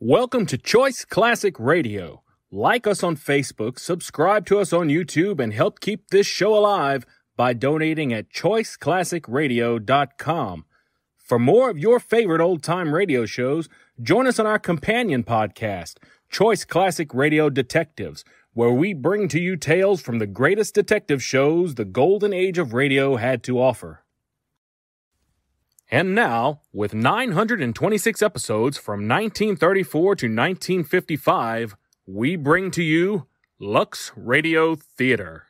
Welcome to Choice Classic Radio. Like us on Facebook, subscribe to us on YouTube, and help keep this show alive by donating at choiceclassicradio.com. For more of your favorite old-time radio shows, join us on our companion podcast, Choice Classic Radio Detectives, where we bring to you tales from the greatest detective shows the golden age of radio had to offer. And now, with 926 episodes from 1934 to 1955, we bring to you Lux Radio Theater.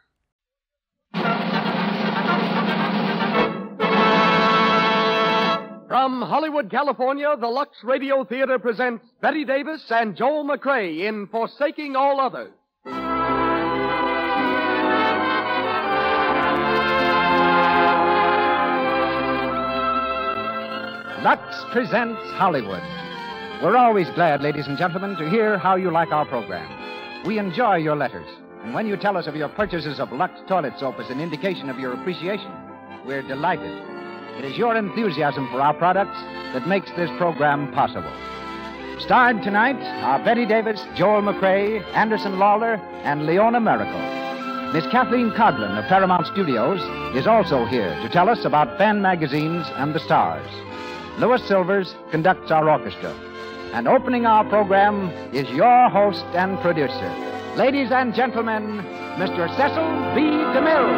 From Hollywood, California, the Lux Radio Theater presents Bette Davis and Joel McCrea in Forsaking All Others. Lux presents Hollywood. We're always glad, ladies and gentlemen, to hear how you like our program. We enjoy your letters, and when you tell us of your purchases of Lux toilet soap as an indication of your appreciation, we're delighted. It is your enthusiasm for our products that makes this program possible. Starred tonight are Bette Davis, Joel McCrea, Anderson Lawler, and Leona Miracle. Miss Kathleen Coghlan of Paramount Studios is also here to tell us about fan magazines and the stars. Louis Silvers conducts our orchestra. And opening our program is your host and producer. Ladies and gentlemen, Mr. Cecil B. DeMille.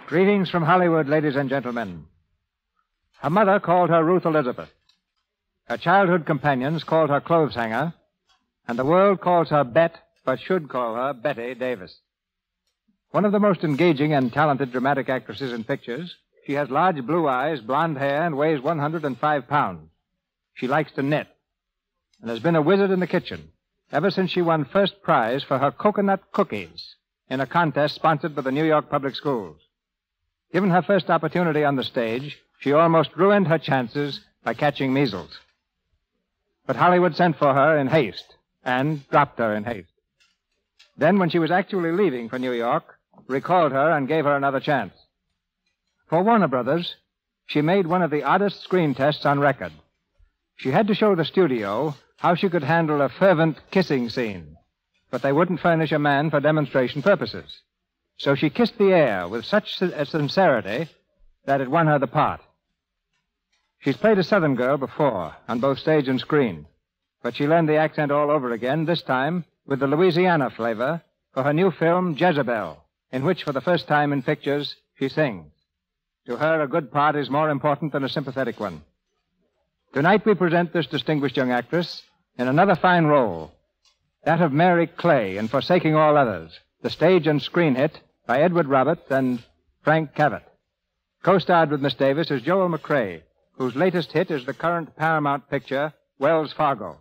Greetings from Hollywood, ladies and gentlemen. Her mother called her Ruth Elizabeth. Her childhood companions called her clothes hanger. And the world calls her Bet, but should call her Bette Davis. One of the most engaging and talented dramatic actresses in pictures, she has large blue eyes, blonde hair, and weighs 105 pounds. She likes to knit and has been a wizard in the kitchen ever since she won first prize for her coconut cookies in a contest sponsored by the New York Public Schools. Given her first opportunity on the stage, she almost ruined her chances by catching measles. But Hollywood sent for her in haste and dropped her in haste. Then, when she was actually leaving for New York, recalled her and gave her another chance. For Warner Brothers, she made one of the oddest screen tests on record. She had to show the studio how she could handle a fervent kissing scene, but they wouldn't furnish a man for demonstration purposes. So she kissed the air with such sincerity that it won her the part. She's played a Southern girl before, on both stage and screen, but she learned the accent all over again, this time with the Louisiana flavor, for her new film, Jezebel, in which, for the first time in pictures, she sings. To her, a good part is more important than a sympathetic one. Tonight we present this distinguished young actress in another fine role, that of Mary Clay in Forsaking All Others, the stage and screen hit by Edward Roberts and Frank Cavett. Co-starred with Miss Davis is Joel McCrea, whose latest hit is the current Paramount picture, Wells Fargo.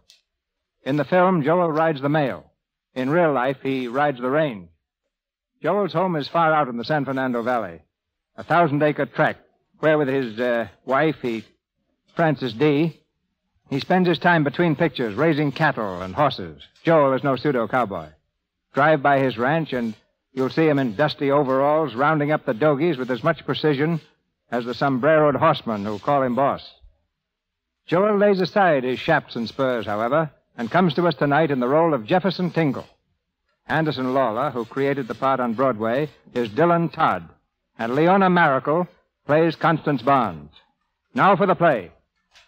In the film, Joel rides the mail. In real life, he rides the range. Joel's home is far out in the San Fernando Valley, a 1,000-acre tract where, with his wife, Frances D., he spends his time between pictures raising cattle and horses. Joel is no pseudo-cowboy. Drive by his ranch, and you'll see him in dusty overalls rounding up the dogies with as much precision as the sombreroed horsemen who call him boss. Joel lays aside his chaps and spurs, however, and comes to us tonight in the role of Jefferson Tingle. Anderson Lawler, who created the part on Broadway, is Dylan Todd, and Leona Miracle plays Constance Barnes. Now for the play.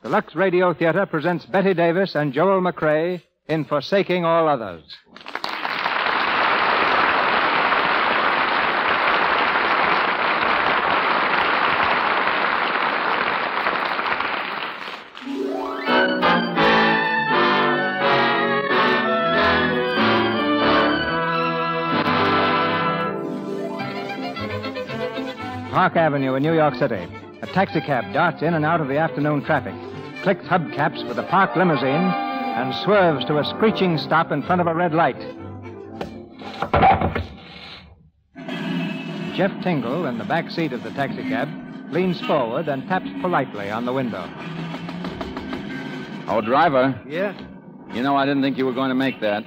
The Lux Radio Theater presents Bette Davis and Joel McCrea in Forsaking All Others. Park Avenue in New York City. A taxicab darts in and out of the afternoon traffic, clicks hubcaps with a parked limousine, and swerves to a screeching stop in front of a red light. Jeff Tingle, in the back seat of the taxicab, leans forward and taps politely on the window. Oh, driver. Yeah? You know, I didn't think you were going to make that.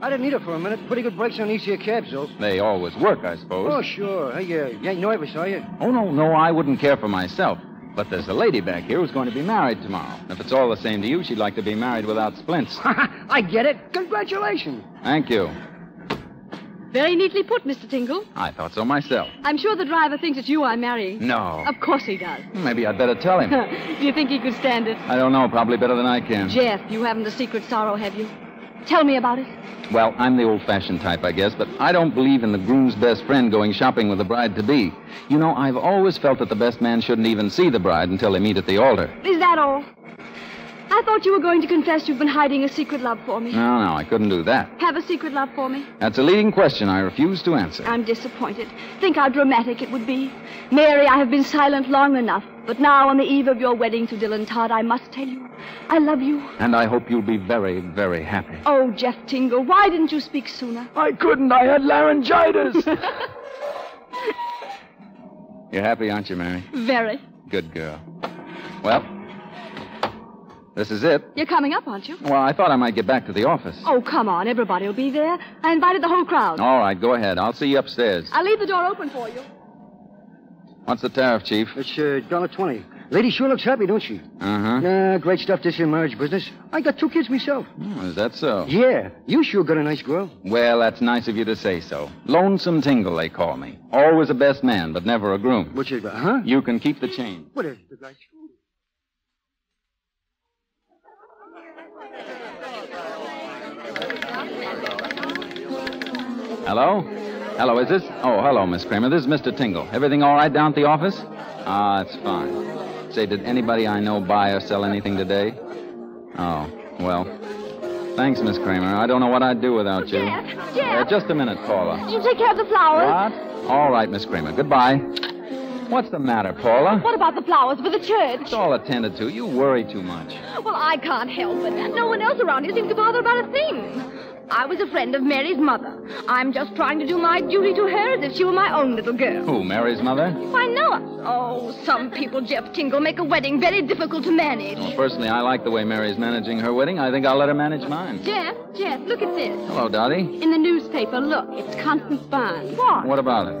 I didn't need it for a minute. Pretty good brakes on each of your cabs, though. They always work, I suppose. Oh, sure. Hey, you nervous, are you? Oh, no, I wouldn't care for myself. But there's a lady back here who's going to be married tomorrow. If it's all the same to you, she'd like to be married without splints. I get it. Congratulations. Thank you. Very neatly put, Mr. Tingle. I thought so myself. I'm sure the driver thinks it's you I'm marrying. No. Of course he does. Maybe I'd better tell him. Do you think he could stand it? I don't know. Probably better than I can. Jeff, you haven't a secret sorrow, have you? Tell me about it. Well, I'm the old-fashioned type, I guess, but I don't believe in the groom's best friend going shopping with the bride-to-be. You know, I've always felt that the best man shouldn't even see the bride until they meet at the altar. Is that all? I thought you were going to confess you've been hiding a secret love for me. No, I couldn't do that. Have a secret love for me? That's a leading question I refuse to answer. I'm disappointed. Think how dramatic it would be. Mary, I have been silent long enough, but now on the eve of your wedding to Dylan Todd, I must tell you, I love you. And I hope you'll be very, very happy. Oh, Jeff Tingle, why didn't you speak sooner? I couldn't. I had laryngitis. You're happy, aren't you, Mary? Very. Good girl. Well, this is it. You're coming up, aren't you? Well, I thought I might get back to the office. Oh, come on. Everybody will be there. I invited the whole crowd. All right, go ahead. I'll see you upstairs. I'll leave the door open for you. What's the tariff, Chief? It's $1.20. Lady sure looks happy, don't she? Uh-huh. Great stuff, this here marriage business. I got 2 kids myself. Oh, is that so? Yeah. You sure got a nice girl. Well, that's nice of you to say so. Lonesome Tingle, they call me. Always a best man, but never a groom. Which is, huh? You can keep the change. What is the guy? Hello? Hello, is this? Oh, hello, Miss Kramer. This is Mr. Tingle. Everything all right down at the office? Ah, that's fine. Say, did anybody I know buy or sell anything today? Oh, well. Thanks, Miss Kramer. I don't know what I'd do without you. Jeff. Just a minute, Paula. You take care of the flowers. What? All right, Miss Kramer. Goodbye. What's the matter, Paula? What about the flowers for the church? It's all attended to. You worry too much. Well, I can't help it. No one else around here seems to bother about a thing. I was a friend of Mary's mother. I'm just trying to do my duty to her as if she were my own little girl. Who, Mary's mother? Why not? Oh, some people, Jeff Tingle, make a wedding very difficult to manage. Well, personally, I like the way Mary's managing her wedding. I think I'll let her manage mine. Jeff, look at this. Hello, Dottie. In the newspaper, look. It's Constance Barnes. What? What about it?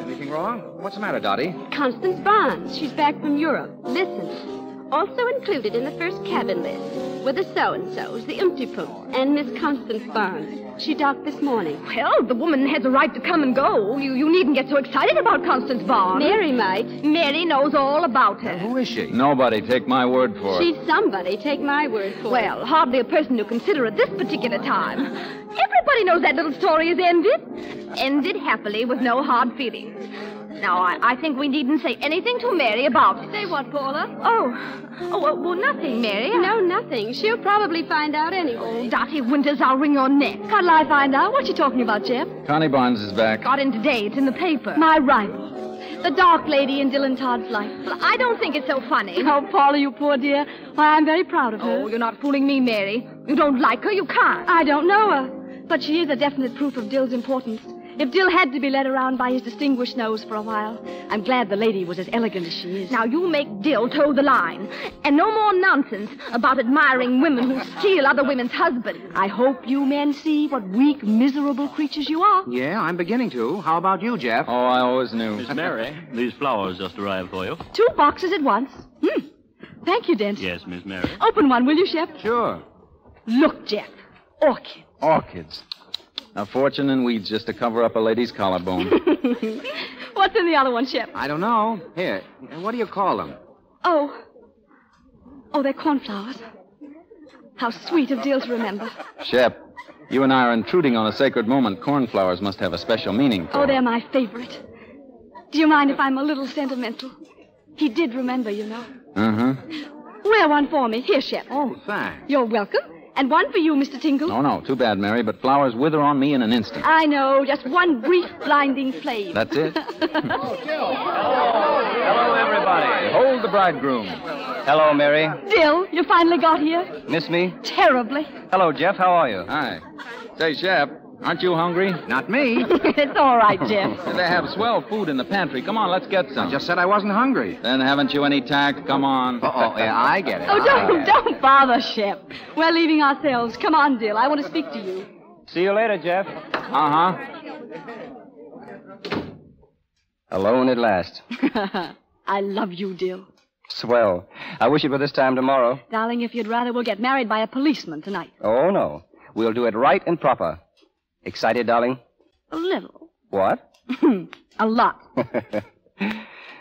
Anything wrong? What's the matter, Dottie? Constance Barnes. She's back from Europe. Listen. Also included in the first cabin list were the so-and-sos, the Umtipums, and Miss Constance Barnes. She docked this morning. Well, the woman has a right to come and go. You needn't get so excited about Constance Barnes. Mary might. Mary knows all about her. Who is she? Nobody. Take my word for it. She's somebody. Take my word for it. Well, hardly a person to consider at this particular time. Everybody knows that little story is ended. Ended happily with no hard feelings. Now, I think we needn't say anything to Mary about it. Say what, Paula? Well, nothing, Mary. No, nothing. She'll probably find out anyway. Oh, Dottie Winters, I'll wring your neck. How'll I find out? What you talking about, Jeff? Connie Barnes is back. Got in today. It's in the paper. My rival. The dark lady in Dylan Todd's life. Well, I don't think it's so funny. Oh, Paula, you poor dear. Why, I'm very proud of her. Oh, you're not fooling me, Mary. You don't like her, you can't. I don't know her. But she is a definite proof of Dill's importance. If Dill had to be led around by his distinguished nose for a while, I'm glad the lady was as elegant as she is. Now, you make Dill toe the line. And no more nonsense about admiring women who steal other women's husbands. I hope you men see what weak, miserable creatures you are. Yeah, I'm beginning to. How about you, Jeff? Oh, I always knew. Miss Mary, these flowers just arrived for you. 2 boxes at once. Thank you, Dent. Yes, Miss Mary. Open one, will you, Shep? Sure. Look, Jeff. Orchids. Orchids. A fortune in weeds just to cover up a lady's collarbone. What's in the other one, Shep? I don't know. Here, what do you call them? Oh, they're cornflowers. How sweet of Dill to remember. Shep, you and I are intruding on a sacred moment. Cornflowers must have a special meaning for Oh, they're my favorite. Do you mind if I'm a little sentimental? He did remember, you know. Wear one for me. Here, Shep. Oh, thanks. You're welcome. And one for you, Mr. Tingle. Oh, no, too bad, Mary, but flowers wither on me in an instant. I know, just one brief blinding flame. That's it? Hello, everybody. Behold the bridegroom. Hello, Mary. Dill, you finally got here? Miss me? Terribly. Hello, Jeff. How are you? Hi. Say, Shep, Aren't you hungry? Not me. It's all right, Jeff. They have swell food in the pantry. Come on, let's get some. I just said I wasn't hungry. Then haven't you any tact? Come on. Oh, yeah, I get it. Oh, don't bother, Shep. We're leaving ourselves. Come on, Dill. I want to speak to you. See you later, Jeff. Uh-huh. Alone at last. I love you, Dill. Swell. I wish it were this time tomorrow. Darling, if you'd rather, we'll get married by a policeman tonight. Oh, no. We'll do it right and proper. Excited, darling? A little. What? A lot.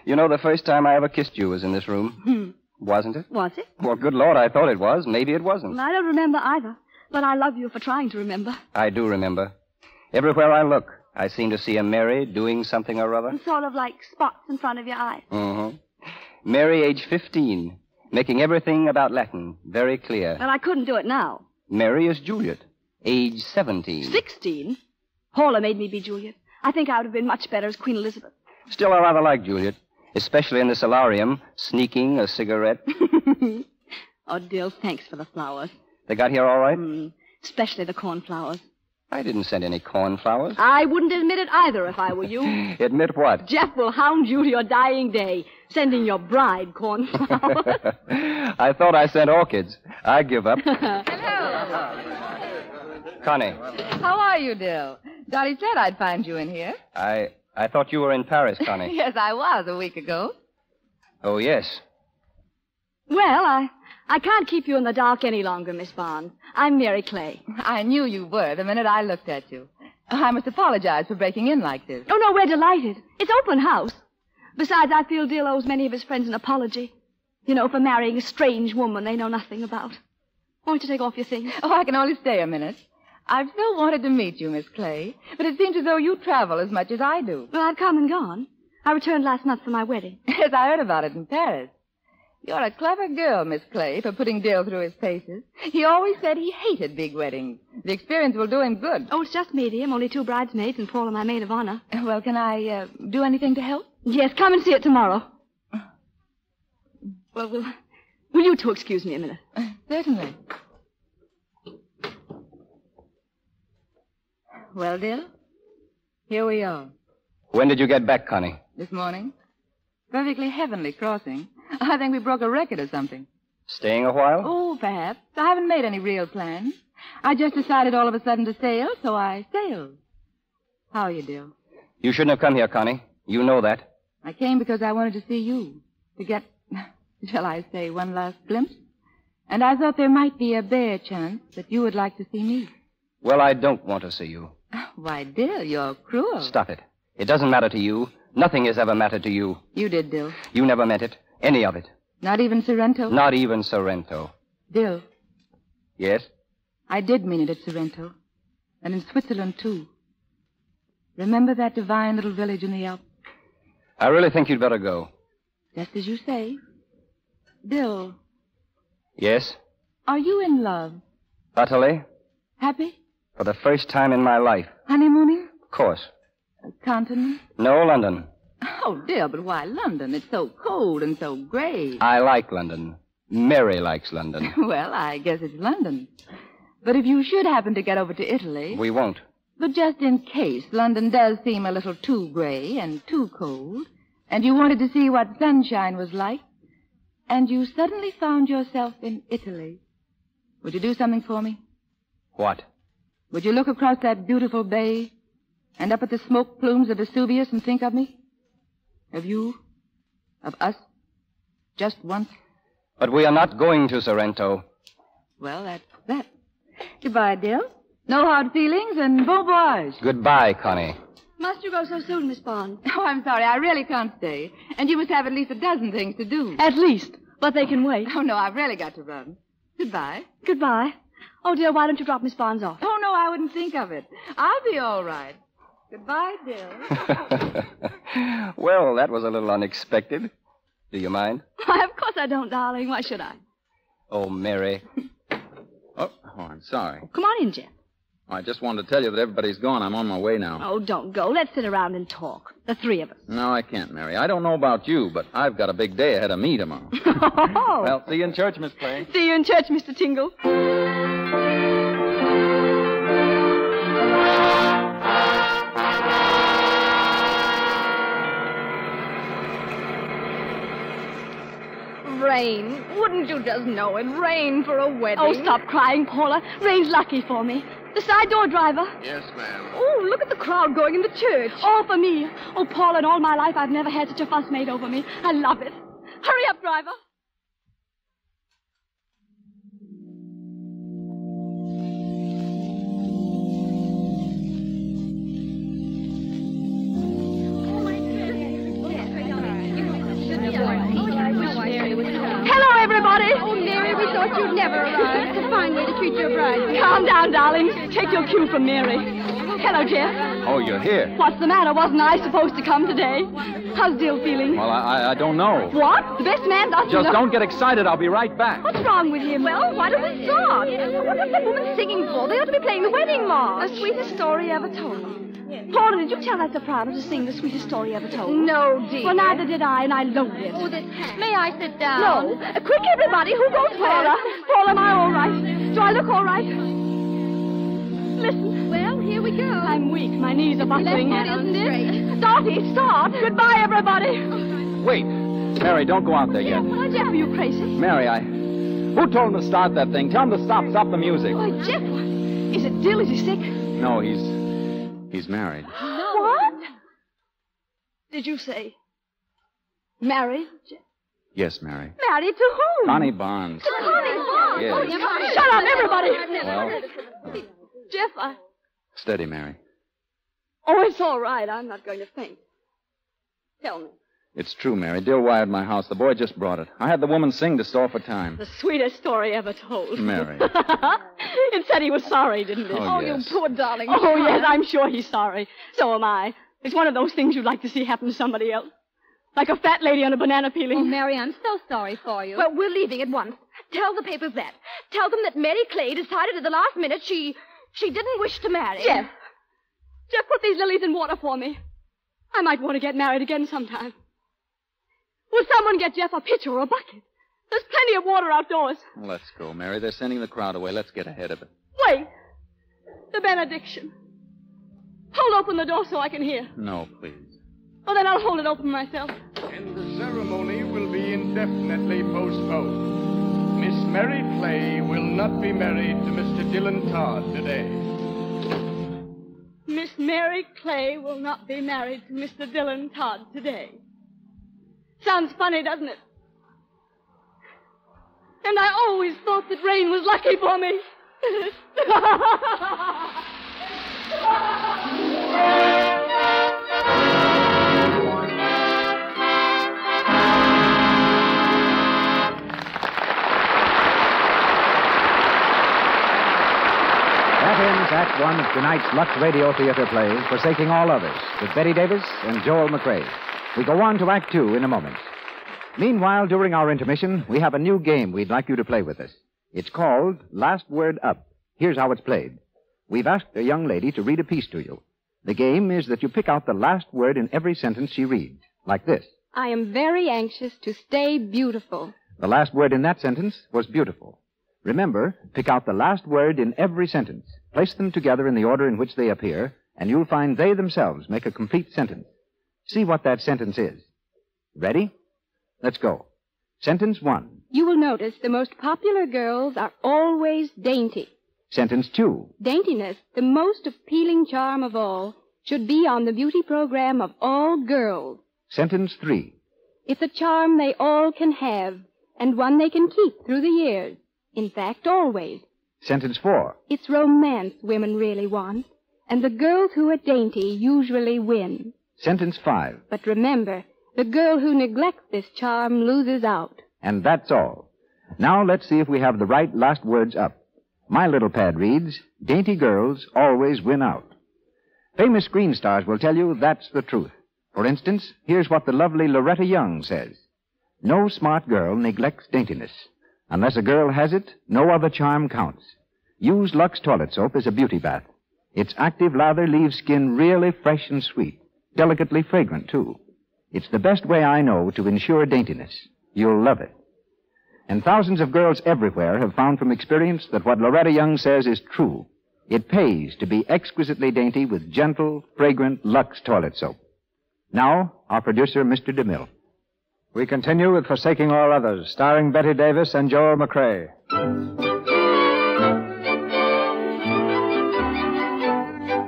You know, the first time I ever kissed you was in this room. Wasn't it? Was it? Well, good Lord, I thought it was. Maybe it wasn't. I don't remember either. But I love you for trying to remember. I do remember. Everywhere I look, I seem to see a Mary doing something or other. Sort of like spots in front of your eyes. Mm-hmm. Mary, age 15, making everything about Latin very clear. Well, I couldn't do it now. Mary is Juliet, age 17. 16? Paula made me be Juliet. I think I would have been much better as Queen Elizabeth. Still, I rather like Juliet, especially in the solarium, sneaking a cigarette. Oh, Dill, thanks for the flowers. They got here all right? Especially the cornflowers. I didn't send any cornflowers. I wouldn't admit it either if I were you. Admit what? Jeff will hound you to your dying day, sending your bride cornflowers. I thought I sent orchids. I give up. Hello. Connie, How are you, Dill? Dolly said I'd find you in here. I thought you were in Paris, Connie. Yes, I was a week ago. Oh, yes. Well, I can't keep you in the dark any longer, Miss Bond. I'm Mary Clay. I knew you were the minute I looked at you. I must apologize for breaking in like this. Oh, no, we're delighted. It's open house. Besides, I feel Dill owes many of his friends an apology. You know, for marrying a strange woman they know nothing about. Won't you take off your things? Oh, I can only stay a minute. I've so wanted to meet you, Miss Clay, but it seems as though you travel as much as I do. Well, I've come and gone. I returned last month for my wedding. Yes, I heard about it in Paris. You're a clever girl, Miss Clay, for putting Dill through his paces. He always said he hated big weddings. The experience will do him good. Oh, it's just me, dear. Only 2 bridesmaids and Paula, my maid of honor. Well, can I do anything to help? Yes, come and see it tomorrow. Well, will you two excuse me a minute? Certainly. Well, Dill, here we are. When did you get back, Connie? This morning. Perfectly heavenly crossing. I think we broke a record or something. Staying a while? Oh, perhaps. I haven't made any real plans. I just decided all of a sudden to sail, so I sailed. How are you, Dill? You shouldn't have come here, Connie. You know that. I came because I wanted to see you. To get, shall I say, one last glimpse. And I thought there might be a bare chance that you would like to see me. Well, I don't want to see you. Why, Dill, you're cruel. Stop it. It doesn't matter to you. Nothing has ever mattered to you. You did, Dill. You never meant it. Any of it. Not even Sorrento? Not even Sorrento. Dill. Yes? I did mean it at Sorrento. And in Switzerland, too. Remember that divine little village in the Alps? I really think you'd better go. Just as you say. Dill, Yes? are you in love? Utterly? Happy? For the first time in my life. Honeymooning? Of course. Continent? No, London. Oh, dear, but why London? It's so cold and so gray. I like London. Mary likes London. Well, I guess it's London. But if you should happen to get over to Italy... We won't. But just in case London does seem a little too gray and too cold, and you wanted to see what sunshine was like, and you suddenly found yourself in Italy, would you do something for me? What? Would you look across that beautiful bay and up at the smoke plumes of Vesuvius and think of me? Of you? Of us? Just once? But we are not going to Sorrento. Well, that's that. Goodbye, Dill. No hard feelings and bon voyage. Goodbye, Connie. Must you go so soon, Miss Bond? Oh, I'm sorry. I really can't stay. And you must have at least a dozen things to do. At least. But they can wait. Oh, no, I've really got to run. Goodbye. Goodbye. Oh, dear, why don't you drop Miss Bonds off? Oh, no, I wouldn't think of it. I'll be all right. Goodbye, Dill. Well, that was a little unexpected. Do you mind? Why, of course I don't, darling. Why should I? Oh, Mary. Oh, I'm sorry. Come on in, Jeff. I just wanted to tell you that everybody's gone. I'm on my way now. Oh, don't go. Let's sit around and talk. The 3 of us. No, I can't, Mary. I don't know about you, but I've got a big day ahead of me tomorrow. Oh. Well, see you in church, Miss Clay. See you in church, Mr. Tingle. rain. Wouldn't you just know it? Rain for a wedding. Oh, stop crying, Paula. Rain's lucky for me. The side door, driver. Yes, ma'am. Oh, look at the crowd going in the church. All for me. Oh, Paula, in all my life, I've never had such a fuss made over me. I love it. Hurry up, driver. Hello, everybody. Oh, Mary, we thought you'd never arrive. It's a fine way to treat your bride. Calm down, darling. Take your cue from Mary. Hello, Jeff. Oh, you're here. What's the matter? Wasn't I supposed to come today? How's Dill feeling? Well, I don't know. What? The best man doesn't Just know. don't get excited. I'll be right back. What's wrong with him? Well, why don't we start? What was that woman singing for? They ought to be playing the wedding march. The sweetest story ever told. Paula, did you tell that soprano to sing the sweetest story ever told? No, dear. Well, neither did I, and I loathed it. Oh, may I sit down? No. Quick, everybody. Who goes Paula? Paula, am I all right? Do I look all right? Listen. Well, here we go. I'm weak. My knees are buckling. Left foot, isn't it? Dorothy, start. Goodbye, everybody. Wait. Mary, don't go out there yet. Why, Jeff, are you crazy? Mary, Who told him to start that thing? Tell him to stop. Stop the music. Why, Jeff, is it Dill? Is he sick? No, he's married. What? Did you say married? Yes, Mary. Married to whom? Connie Barnes. To Connie Barnes? Yes. Oh, shut up, everybody. Well, Jeff, steady, Mary. Oh, it's all right. I'm not going to faint. Tell me. It's true, Mary. Dill wired my house. The boy just brought it. I had the woman sing to stall for time. The sweetest story ever told. Mary. It said he was sorry, didn't it? Oh, yes. You poor darling. Oh, yes, I'm sure he's sorry. So am I. It's one of those things you'd like to see happen to somebody else. Like a fat lady on a banana peeling. Oh, Mary, I'm so sorry for you. Well, we're leaving at once. Tell the papers that. Tell them that Mary Clay decided at the last minute she didn't wish to marry. Jeff, put these lilies in water for me. I might want to get married again sometime. Will someone get Jeff a pitcher or a bucket? There's plenty of water outdoors. Let's go, Mary. They're sending the crowd away. Let's get ahead of it. Wait. The benediction. Hold open the door so I can hear. No, please. Oh, then I'll hold it open myself. And the ceremony will be indefinitely postponed. Miss Mary Clay will not be married to Mr. Dylan Todd today. Miss Mary Clay will not be married to Mr. Dylan Todd today. Sounds funny, doesn't it? And I always thought that rain was lucky for me. That ends Act One of tonight's Lux Radio Theater play, Forsaking All Others, with Betty Davis and Joel McRae. We go on to Act Two in a moment. Meanwhile, during our intermission, we have a new game we'd like you to play with us. It's called Last Word Up. Here's how it's played. We've asked a young lady to read a piece to you. The game is that you pick out the last word in every sentence she reads, like this. I am very anxious to stay beautiful. The last word in that sentence was beautiful. Remember, pick out the last word in every sentence. Place them together in the order in which they appear, and you'll find they themselves make a complete sentence. See what that sentence is. Ready? Let's go. Sentence 1. You will notice the most popular girls are always dainty. Sentence 2. Daintiness, the most appealing charm of all, should be on the beauty program of all girls. Sentence 3. It's a charm they all can have, and one they can keep through the years. In fact, always. Sentence 4. It's romance women really want, and the girls who are dainty usually win. Sentence 5. But remember, the girl who neglects this charm loses out. And that's all. Now let's see if we have the right last words up. My little pad reads, dainty girls always win out. Famous screen stars will tell you that's the truth. For instance, here's what the lovely Loretta Young says. No smart girl neglects daintiness. Unless a girl has it, no other charm counts. Use Lux Toilet Soap as a beauty bath. Its active lather leaves skin really fresh and sweet. Delicately fragrant, too. It's the best way I know to ensure daintiness. You'll love it. And thousands of girls everywhere have found from experience that what Loretta Young says is true. It pays to be exquisitely dainty with gentle, fragrant Lux Toilet Soap. Now, our producer, Mr. DeMille. We continue with Forsaking All Others, starring Betty Davis and Joel McRae.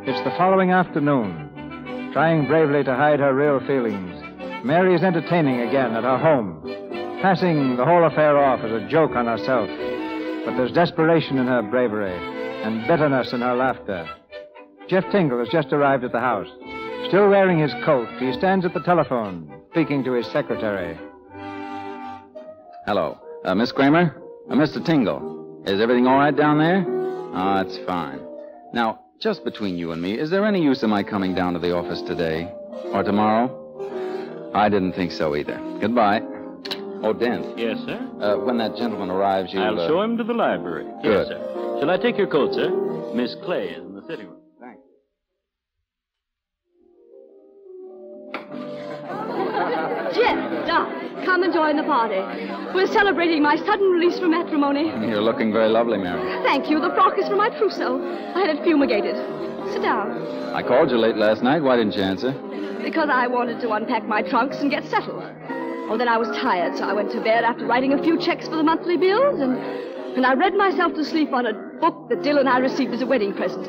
It's the following afternoon. Trying bravely to hide her real feelings, Mary is entertaining again at her home, passing the whole affair off as a joke on herself. But there's desperation in her bravery and bitterness in her laughter. Jeff Tingle has just arrived at the house. Still wearing his coat, he stands at the telephone, speaking to his secretary. Hello. Miss Kramer? Mr. Tingle. Is everything all right down there? Oh, that's fine. Now, just between you and me, is there any use of my coming down to the office today? Or tomorrow? I didn't think so either. Goodbye. Oh, Dent. Yes, sir? When that gentleman arrives, you'll... I'll show him to the library. Good. Yes, sir. Shall I take your coat, sir? Miss Clay is in the sitting room. Thanks. Jeff, Doc, come and join the party. We're celebrating my sudden release from matrimony. You're looking very lovely, Mary. Thank you. The frock is for my trousseau. I had it fumigated. Sit down. I called you late last night. Why didn't you answer? Because I wanted to unpack my trunks and get settled. Oh, then I was tired, so I went to bed after writing a few checks for the monthly bills, and I read myself to sleep on a book that Dill and I received as a wedding present.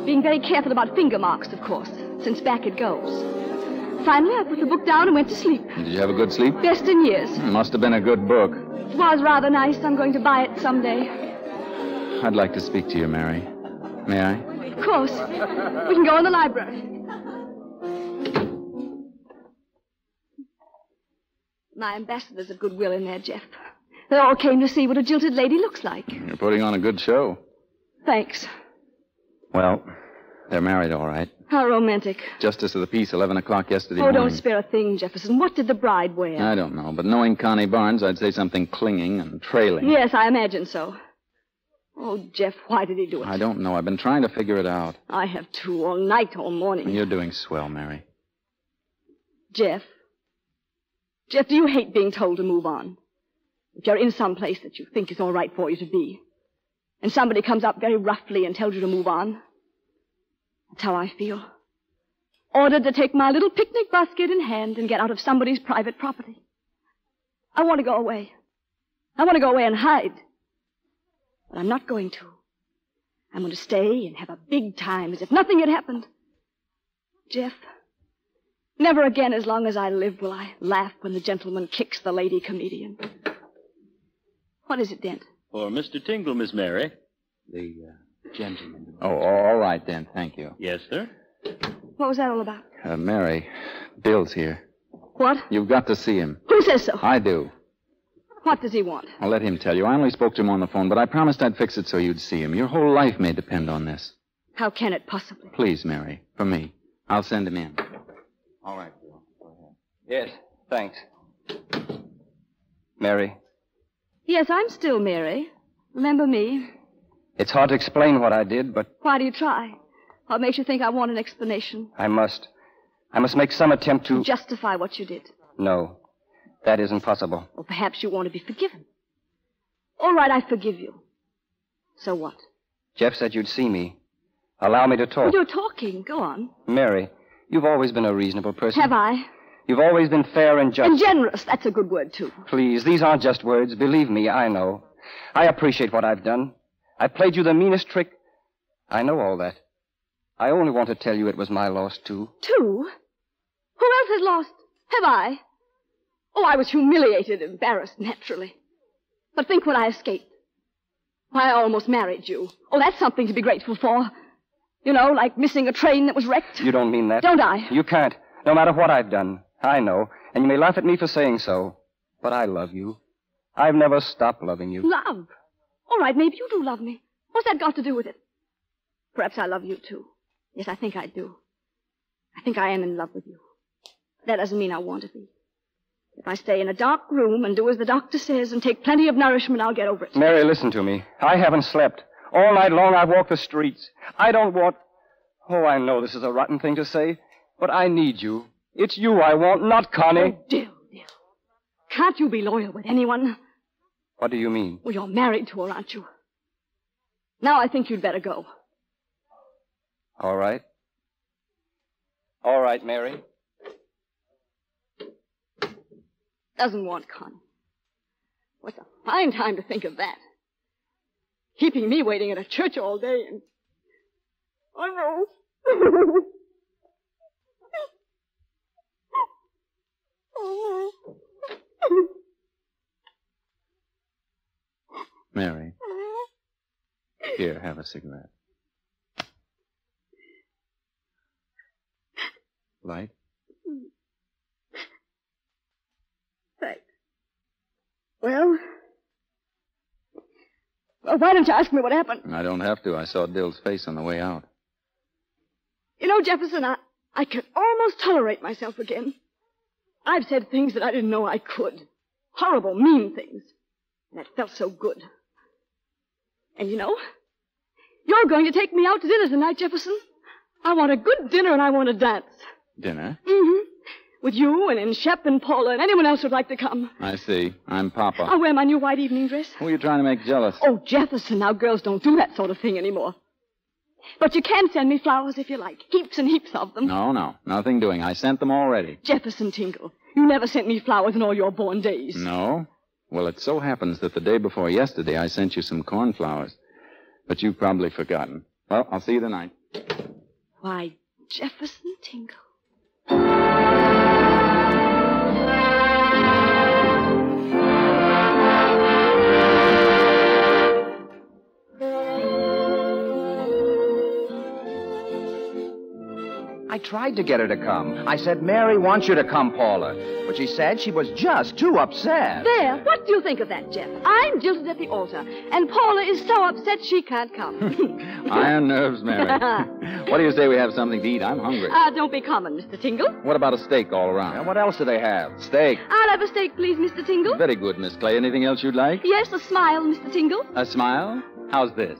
Being very careful about finger marks, of course, since back it goes. Finally, I put the book down and went to sleep. Did you have a good sleep? Best in years. Must have been a good book. It was rather nice. I'm going to buy it someday. I'd like to speak to you, Mary. May I? Of course. We can go in the library. My ambassadors of goodwill in there, Jeff. They all came to see what a jilted lady looks like. You're putting on a good show. Thanks. Well, they're married, all right. How romantic. Justice of the peace, 11 o'clock yesterday Oh, morning. don't spare a thing, Jefferson. What did the bride wear? I don't know, but knowing Connie Barnes, I'd say something clinging and trailing. Yes, I imagine so. Oh, Jeff, why did he do it? I don't know. I've been trying to figure it out. I have too, all night, all morning. You're doing swell, Mary. Jeff, do you hate being told to move on? If you're in some place that you think is all right for you to be, and somebody comes up very roughly and tells you to move on, that's how I feel. Ordered to take my little picnic basket in hand and get out of somebody's private property. I want to go away. I want to go away and hide. But I'm not going to. I'm going to stay and have a big time as if nothing had happened. Jeff, never again as long as I live will I laugh when the gentleman kicks the lady comedian. What is it, Dent? For Mr. Tingle, Miss Mary. The gentleman. Oh, all right, then. Thank you. Yes, sir? What was that all about? Mary, Bill's here. What? You've got to see him. Who says so? I do. What does he want? I'll let him tell you. I only spoke to him on the phone, but I promised I'd fix it so you'd see him. Your whole life may depend on this. How can it possibly? Please, Mary, for me. I'll send him in. All right, Bill. Go ahead. Yes, thanks. Mary, Yes, I'm still Mary. Remember me? it's hard to explain what I did, but Why do you try? What makes you think I want an explanation? I must. I must make some attempt to... Justify what you did. No, that isn't possible. Or perhaps you want to be forgiven. All right, I forgive you. So what? Jeff said you'd see me. Allow me to talk. You're talking. Go on. Mary, you've always been a reasonable person. Have I? You've always been fair and just. And generous. That's a good word, too. Please, these aren't just words. Believe me, I know. I appreciate what I've done. I played you the meanest trick. I know all that. I only want to tell you it was my loss, too. Two? Who else has lost? Have I? Oh, I was humiliated, embarrassed, naturally. But think when I escaped. Why, I almost married you. Oh, that's something to be grateful for. You know, like missing a train that was wrecked. You don't mean that. Don't I? You can't, no matter what I've done. I know, and you may laugh at me for saying so. But I love you. I've never stopped loving you. Love? All right, maybe you do love me. What's that got to do with it? Perhaps I love you, too. Yes, I think I do. I think I am in love with you. That doesn't mean I want to be. If I stay in a dark room and do as the doctor says and take plenty of nourishment, I'll get over it. Mary, listen to me. I haven't slept. All night long I've walked the streets. I don't want... Oh, I know this is a rotten thing to say, but I need you. It's you I want, not Connie. Oh, Dill. Can't you be loyal with anyone? What do you mean? Well, you're married to her, aren't you? Now I think you'd better go. All right. All right, Mary. doesn't want Connie. What's a fine time to think of that. Keeping me waiting at a church all day and... Oh, no. Mary. Here, have a cigarette. Light? Thanks. Well, why don't you ask me what happened? I don't have to. I saw Dill's face on the way out. You know, Jefferson, I can almost tolerate myself again. I've said things that I didn't know I could. Horrible, mean things. And that felt so good. And you know, you're going to take me out to dinner tonight, Jefferson. I want a good dinner and I want to dance. Dinner? Mm-hmm. With you and Shep and Paula and anyone else who'd like to come. I see. I'm Papa. I'll wear my new white evening dress. Who are you trying to make jealous? Oh, Jefferson, now girls don't do that sort of thing anymore. But you can send me flowers if you like. Heaps and heaps of them. No. Nothing doing. I sent them already. Jefferson Tingle, you never sent me flowers in all your born days. No? Well, it so happens that the day before yesterday I sent you some cornflowers. But you've probably forgotten. Well, I'll see you tonight. Why, Jefferson Tingle. I tried to get her to come. I said, Mary wants you to come, Paula. But she said she was just too upset. There, what do you think of that, Jeff? I'm jilted at the altar, and Paula is so upset she can't come. Iron nerves, Mary. What do you say we have something to eat? I'm hungry. Don't be common, Mr. Tingle. What about a steak all around? And what else do they have? Steak. I'll have a steak, please, Mr. Tingle. Very good, Miss Clay. Anything else you'd like? Yes, a smile, Mr. Tingle. A smile? How's this?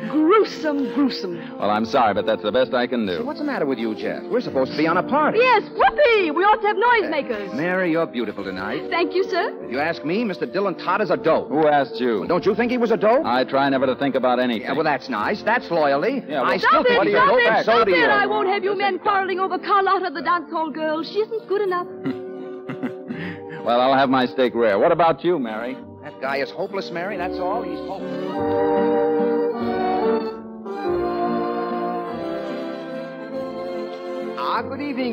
Gruesome. Well, I'm sorry, but that's the best I can do. So what's the matter with you, Jeff? We're supposed to be on a party. Yes, whoopee! We ought to have noisemakers. Mary, you're beautiful tonight. Thank you, sir. If you ask me, Mr. Dylan Todd is a dope. Who asked you? Well, don't you think he was a dope? I try never to think about anything. Yeah, well, that's nice. That's loyalty. Yeah, well, I still think he's a dope, and so do you. I won't have you men quarreling over Carlotta, the dance hall girl. She isn't good enough. Well, I'll have my steak rare. What about you, Mary? That guy is hopeless, Mary. That's all. He's hopeless.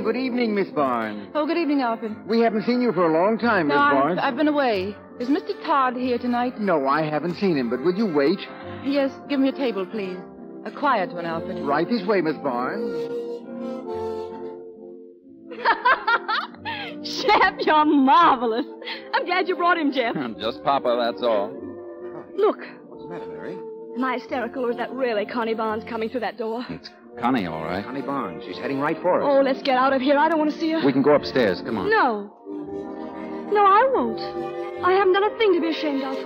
Good evening, Miss Barnes. Oh, good evening, Alfred. We haven't seen you for a long time, Miss No, Barnes. I've been away. Is Mr. Todd here tonight? No, I haven't seen him, but would you wait? Yes, give me a table, please. A quiet one, Alfred. Right this way, Miss Barnes. Shep, you're marvelous. I'm glad you brought him, Jeff. Just Papa, that's all. Look. What's the matter, Mary? Am I hysterical, or is that really Connie Barnes coming through that door? It's Connie, all right. Connie Barnes. She's heading right for us. Oh, let's get out of here. I don't want to see her. We can go upstairs. Come on. No, I won't. I haven't done a thing to be ashamed of.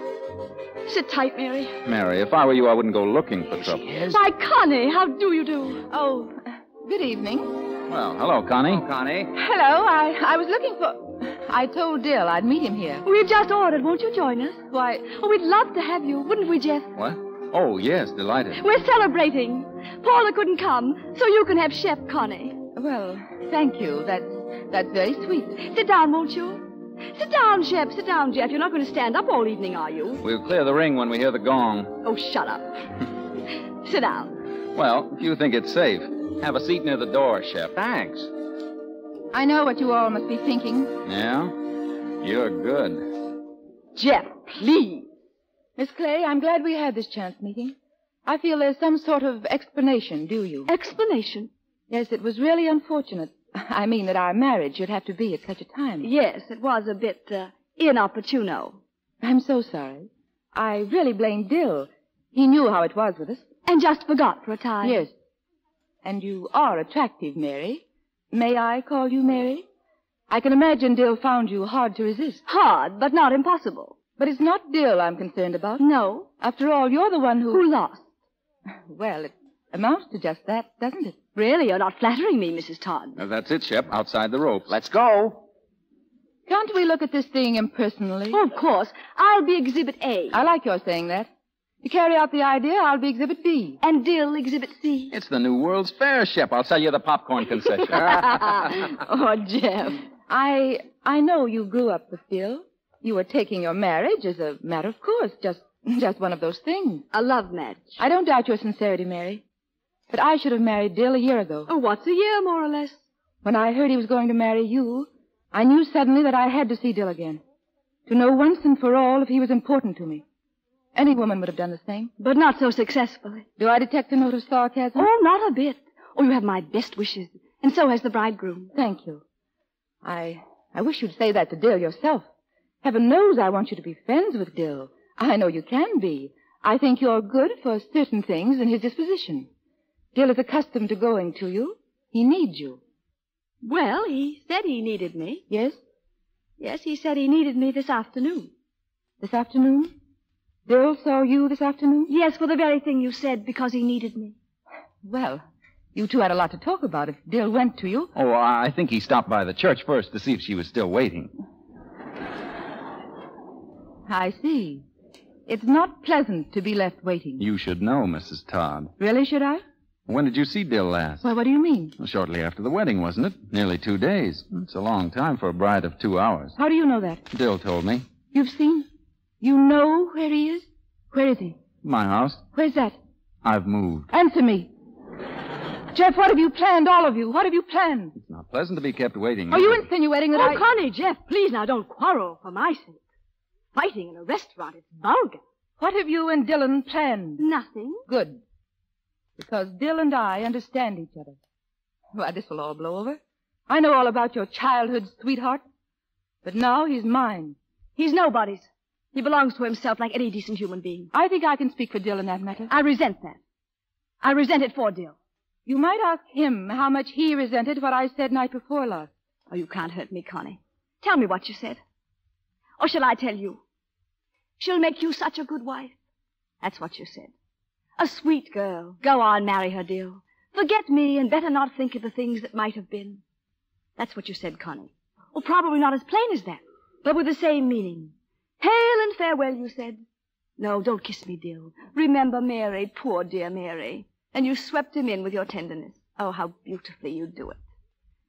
Sit tight, Mary. Mary, if I were you, I wouldn't go looking for trouble. Why, Connie, how do you do? Oh, good evening. Well, hello, Connie. Oh, Connie. Hello, I was looking for... I told Dill I'd meet him here. We've just ordered. Won't you join us? Why... Oh, we'd love to have you, wouldn't we, Jeff? What? Oh, yes, delighted. We're celebrating. Paula couldn't come, so you can have Shep, Connie. Well, thank you. That's very sweet. Sit down, won't you? Sit down, Shep. Sit down, Jeff. You're not going to stand up all evening, are you? We'll clear the ring when we hear the gong. Oh, shut up. Sit down. Well, if you think it's safe, have a seat near the door, Shep. Thanks. I know what you all must be thinking. Yeah? You're good. Jeff, please. Miss Clay, I'm glad we had this chance meeting. I feel there's some sort of explanation, do you? Explanation? Yes, it was really unfortunate. I mean that our marriage should have to be at such a time. Yes, it was a bit inopportuno. I'm so sorry. I really blame Dill. He knew how it was with us. And just forgot for a time. Yes. And you are attractive, Mary. May I call you Mary? I can imagine Dill found you hard to resist. Hard, but not impossible. But it's not Dill I'm concerned about. No. After all, you're the one Who lost? Well, it amounts to just that, doesn't it? Really, you're not flattering me, Mrs. Todd. That's it, Shep. Outside the ropes. Let's go. Can't we look at this thing impersonally? Oh, of course. I'll be Exhibit A. I like your saying that. To carry out the idea, I'll be Exhibit B. And Dill, Exhibit C. It's the new World's Fair, Shep. I'll sell you the popcorn concession. Oh, Jeff. I I know you grew up with Dill. You were taking your marriage as a matter of course, just one of those things. A love match. I don't doubt your sincerity, Mary. But I should have married Dill a year ago. Oh, what's a year, more or less? When I heard he was going to marry you, I knew suddenly that I had to see Dill again. To know once and for all if he was important to me. Any woman would have done the same. But not so successfully. Do I detect a note of sarcasm? Oh, not a bit. Oh, you have my best wishes. And so has the bridegroom. Thank you. I wish you'd say that to Dill yourself. Heaven knows I want you to be friends with Dill. I know you can be. I think you're good for certain things in his disposition. Dill is accustomed to going to you. He needs you. Well, he said he needed me. Yes? Yes, he said he needed me this afternoon. This afternoon? Dill saw you this afternoon? Yes, for the very thing you said, because he needed me. Well, you two had a lot to talk about if Dill went to you. Oh, I think he stopped by the church first to see if she was still waiting. I see. It's not pleasant to be left waiting. You should know, Mrs. Todd. Really, should I? When did you see Dill last? Well, what do you mean? Well, shortly after the wedding, wasn't it? Nearly 2 days. It's a long time for a bride of 2 hours. How do you know that? Dill told me. You've seen? You know where he is? Where is he? My house. Where's that? I've moved. Answer me. Jeff, what have you planned, all of you? What have you planned? It's not pleasant to be kept waiting. Are you insinuating that Oh, Connie, Jeff, please now don't quarrel for my sake. Fighting in a restaurant, it's vulgar. What have you and Dillon planned? Nothing. Good. Because Dill and I understand each other. Why, this will all blow over. I know all about your childhood sweetheart. But now he's mine. He's nobody's. He belongs to himself like any decent human being. I think I can speak for Dill in that matter. I resent that. I resent it for Dill. You might ask him how much he resented what I said night before last. Oh, you can't hurt me, Connie. Tell me what you said. Or shall I tell you? She'll make you such a good wife. That's what you said. A sweet girl. Go on, marry her, Dill. Forget me and better not think of the things that might have been. That's what you said, Connie. Well, probably not as plain as that, but with the same meaning. Hail and farewell, you said. No, don't kiss me, Dill. Remember Mary, poor dear Mary. And you swept him in with your tenderness. Oh, how beautifully you do it.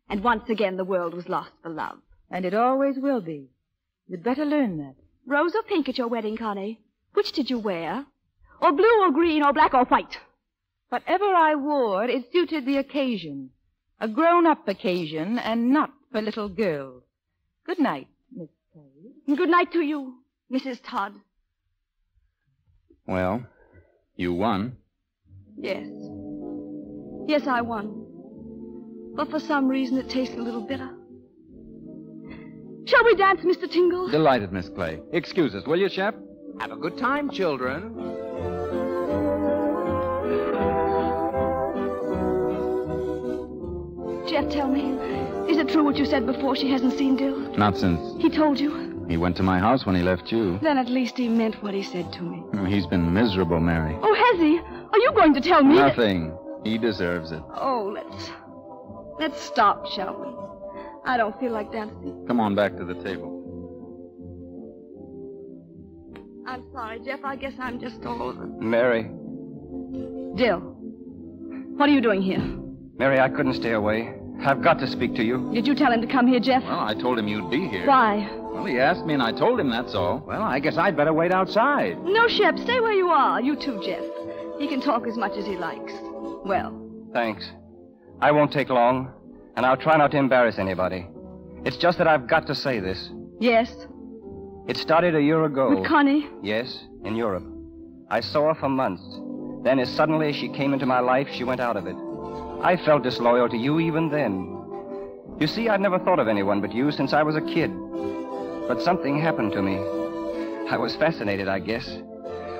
And once again the world was lost for love. And it always will be. You'd better learn that. Rose or pink at your wedding, Connie? Which did you wear? Or blue or green or black or white? Whatever I wore, it suited the occasion. A grown-up occasion and not for little girls. Good night, Miss Clay. Good night to you, Mrs. Todd. Well, you won. Yes. Yes, I won. But for some reason it tastes a little bitter. Shall we dance, Mr. Tingle? Delighted, Miss Clay. Excuse us, will you, Shep? Have a good time, children. Jeff, tell me, is it true what you said before she hasn't seen Dill? Not since He told you? he went to my house when he left you. Then at least he meant what he said to me. He's been miserable, Mary. Oh, has he? Are you going to tell me that- Nothing. He deserves it. Oh, let's stop, shall we? I don't feel like dancing. Come on back to the table. I'm sorry, Jeff. I guess I'm just all over. Mary. Dill, what are you doing here? Mary, I couldn't stay away. I've got to speak to you. Did you tell him to come here, Jeff? Well, I told him you'd be here. Why? Well, he asked me and I told him, that's all. Well, I guess I'd better wait outside. No, Shep. Stay where you are. You too, Jeff. He can talk as much as he likes. Well. Thanks. I won't take long, and I'll try not to embarrass anybody. It's just that I've got to say this. Yes? It started a year ago. With Connie? Yes, in Europe. I saw her for months. Then as suddenly as she came into my life, she went out of it. I felt disloyal to you even then. You see, I'd never thought of anyone but you since I was a kid. But something happened to me. I was fascinated, I guess.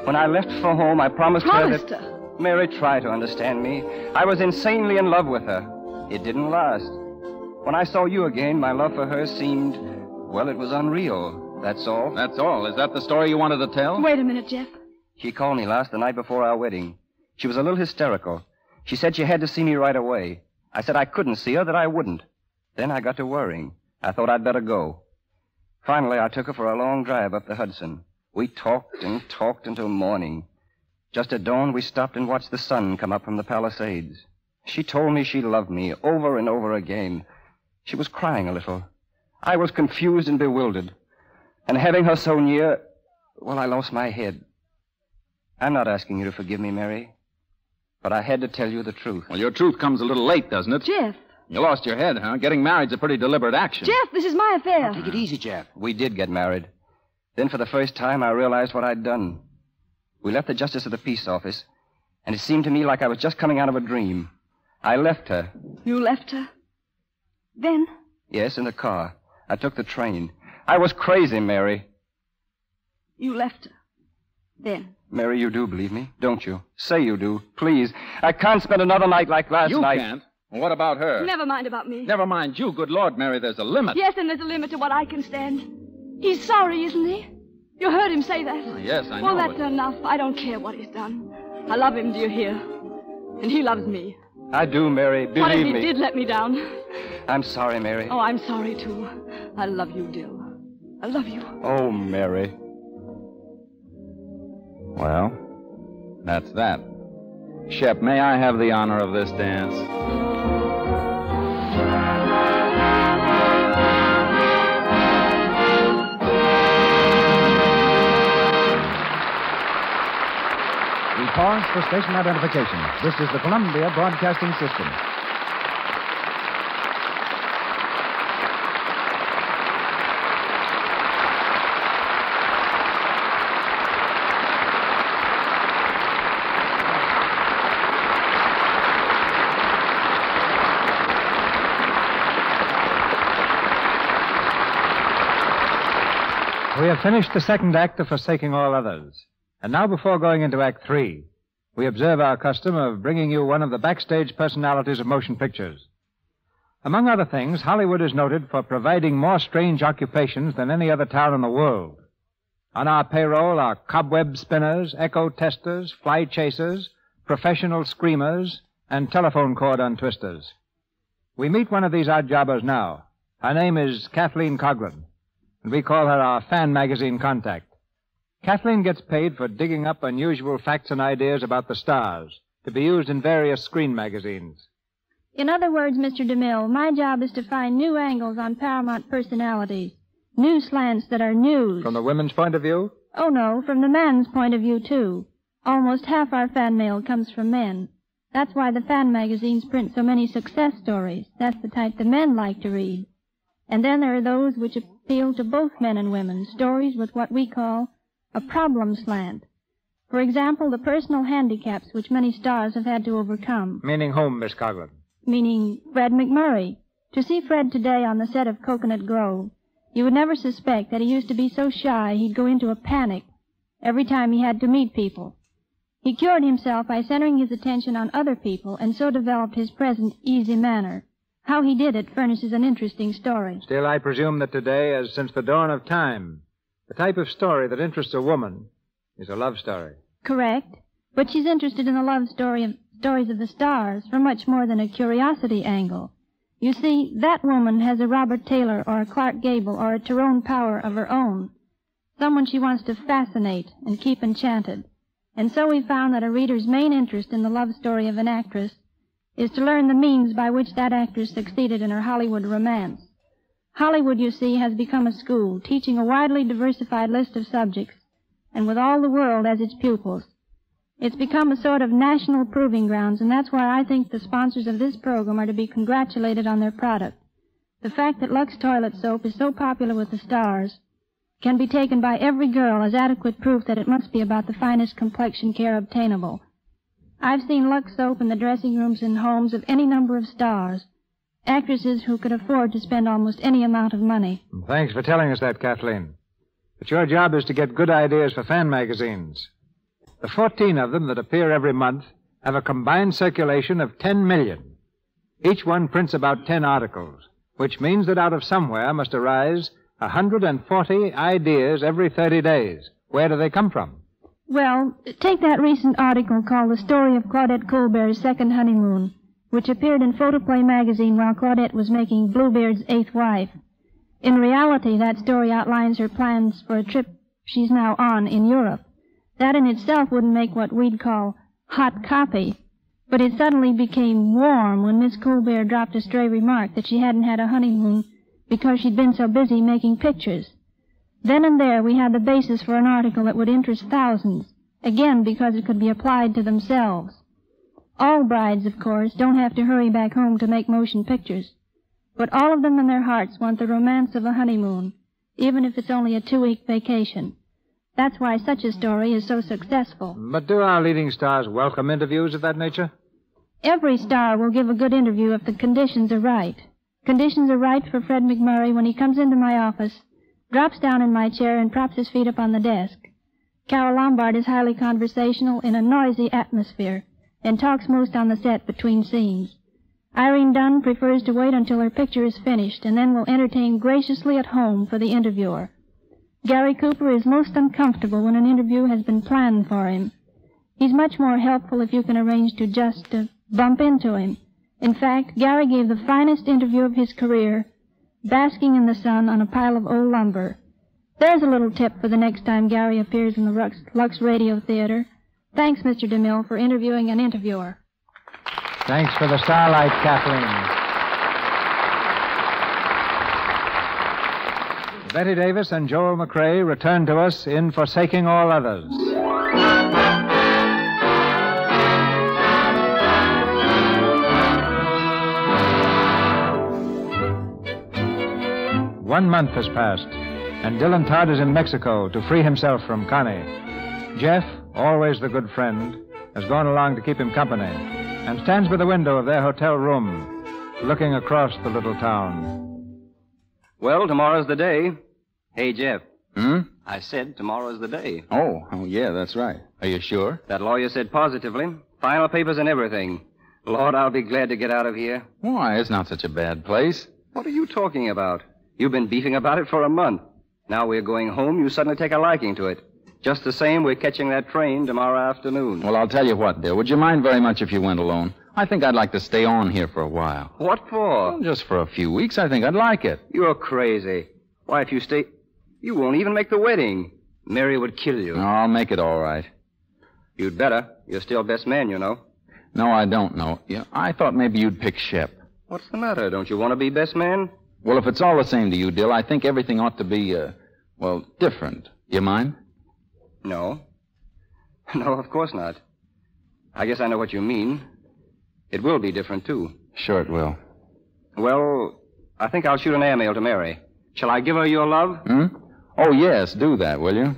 When I left for home, I promised her that... Mary, try to understand me. I was insanely in love with her. It didn't last. When I saw you again, my love for her seemed... well, it was unreal. That's all. That's all. Is that the story you wanted to tell? Wait a minute, Jeff. She called me the night before our wedding. She was a little hysterical. She said she had to see me right away. I said I couldn't see her, that I wouldn't. Then I got to worrying. I thought I'd better go. Finally, I took her for a long drive up the Hudson. We talked and talked until morning. Just at dawn, we stopped and watched the sun come up from the Palisades. She told me she loved me over and over again. She was crying a little. I was confused and bewildered. And having her so near, well, I lost my head. I'm not asking you to forgive me, Mary, but I had to tell you the truth. Well, your truth comes a little late, doesn't it? Jeff. You lost your head, huh? Getting married's a pretty deliberate action. Jeff, this is my affair. Take it easy, Jeff. We did get married. Then for the first time, I realized what I'd done. We left the Justice of the Peace office, and it seemed to me like I was just coming out of a dream. I left her. You left her? Then? Yes, in the car. I took the train. I was crazy, Mary. You left her. Then? Mary, you do believe me, don't you? Say you do, please. I can't spend another night like last night. You can't. Well, what about her? Never mind about me. Never mind you. Good Lord, Mary, there's a limit. Yes, and there's a limit to what I can stand. He's sorry, isn't he? You heard him say that. Oh, yes, I know. Well, that's enough. I don't care what he's done. I love him, do you hear? And he loves me. I do, Mary. Believe what if he me. did let me down? I'm sorry, Mary. Oh, I'm sorry, too. I love you, Dill. I love you. Oh, Mary. Well, that's that. Shep, may I have the honor of this dance? We pause for station identification. This is the Columbia Broadcasting System. We have finished the second act of Forsaking All Others. And now, before going into Act 3, we observe our custom of bringing you one of the backstage personalities of motion pictures. Among other things, Hollywood is noted for providing more strange occupations than any other town in the world. On our payroll are cobweb spinners, echo testers, fly chasers, professional screamers, and telephone cord untwisters. We meet one of these odd jobbers now. Her name is Kathleen Coghlan, and we call her our fan magazine contact. Kathleen gets paid for digging up unusual facts and ideas about the stars to be used in various screen magazines. In other words, Mr. DeMille, my job is to find new angles on Paramount personalities, new slants that are news. From the women's point of view? Oh, no, from the man's point of view, too. Almost half our fan mail comes from men. That's why the fan magazines print so many success stories. That's the type the men like to read. And then there are those which appeal to both men and women, stories with what we call a problem slant. For example, the personal handicaps which many stars have had to overcome. Meaning whom, Miss Coghlan? Meaning Fred McMurray. To see Fred today on the set of Coconut Grove, you would never suspect that he used to be so shy he'd go into a panic every time he had to meet people. He cured himself by centering his attention on other people and so developed his present easy manner. How he did it furnishes an interesting story. Still, I presume that today, as since the dawn of time, the type of story that interests a woman is a love story. Correct. But she's interested in the love stories of the stars for much more than a curiosity angle. You see, that woman has a Robert Taylor or a Clark Gable or a Tyrone Power of her own. Someone she wants to fascinate and keep enchanted. And so we found that a reader's main interest in the love story of an actress is to learn the means by which that actress succeeded in her Hollywood romance. Hollywood, you see, has become a school, teaching a widely diversified list of subjects, and with all the world as its pupils. It's become a sort of national proving grounds, and that's why I think the sponsors of this program are to be congratulated on their product. The fact that Lux Toilet Soap is so popular with the stars can be taken by every girl as adequate proof that it must be about the finest complexion care obtainable. I've seen Lux Soap in the dressing rooms and homes of any number of stars, actresses who could afford to spend almost any amount of money. Thanks for telling us that, Kathleen. But your job is to get good ideas for fan magazines. The 14 of them that appear every month have a combined circulation of 10 million. Each one prints about 10 articles, which means that out of somewhere must arise 140 ideas every 30 days. Where do they come from? Well, take that recent article called The Story of Claudette Colbert's Second Honeymoon, which appeared in Photoplay magazine while Claudette was making Bluebeard's eighth wife. In reality, that story outlines her plans for a trip she's now on in Europe. That in itself wouldn't make what we'd call hot copy, but it suddenly became warm when Miss Colbert dropped a stray remark that she hadn't had a honeymoon because she'd been so busy making pictures. Then and there we had the basis for an article that would interest thousands, again because it could be applied to themselves. All brides, of course, don't have to hurry back home to make motion pictures, but all of them in their hearts want the romance of a honeymoon, even if it's only a 2-week vacation. That's why such a story is so successful. But do our leading stars welcome interviews of that nature? Every star will give a good interview if the conditions are right. Conditions are right for Fred McMurray when he comes into my office, drops down in my chair, and props his feet up on the desk. Carol Lombard is highly conversational in a noisy atmosphere and talks most on the set between scenes. Irene Dunn prefers to wait until her picture is finished and then will entertain graciously at home for the interviewer. Gary Cooper is most uncomfortable when an interview has been planned for him. He's much more helpful if you can arrange to just bump into him. In fact, Gary gave the finest interview of his career, basking in the sun on a pile of old lumber. There's a little tip for the next time Gary appears in the Lux Radio Theater. Thanks, Mr. DeMille, for interviewing an interviewer. Thanks for the starlight, Kathleen. Betty Davis and Joel McRae return to us in Forsaking All Others. One month has passed, and Dylan Todd is in Mexico to free himself from Connie. Jeff, always the good friend, has gone along to keep him company and stands by the window of their hotel room, looking across the little town. Well, tomorrow's the day. Hey, Jeff. Hmm? I said tomorrow's the day. Oh, yeah, that's right. Are you sure? That lawyer said positively. Final papers and everything. Lord, I'll be glad to get out of here. Why, it's not such a bad place. What are you talking about? You've been beefing about it for a month. Now we're going home, you suddenly take a liking to it. Just the same, we're catching that train tomorrow afternoon. Well, I'll tell you what, dear. Would you mind very much if you went alone? I think I'd like to stay on here for a while. What for? Well, just for a few weeks. I think I'd like it. You're crazy. Why, if you stay... You won't even make the wedding. Mary would kill you. No, I'll make it all right. You'd better. You're still best man, you know. No, I don't know. Yeah, I thought maybe you'd pick Shep. What's the matter? Don't you want to be best man? Well, if it's all the same to you, Dill, I think everything ought to be, different. You mind? No. No, of course not. I guess I know what you mean. It will be different, too. Sure it will. Well, I think I'll shoot an airmail to Mary. Shall I give her your love? Hmm? Oh, yes, do that, will you?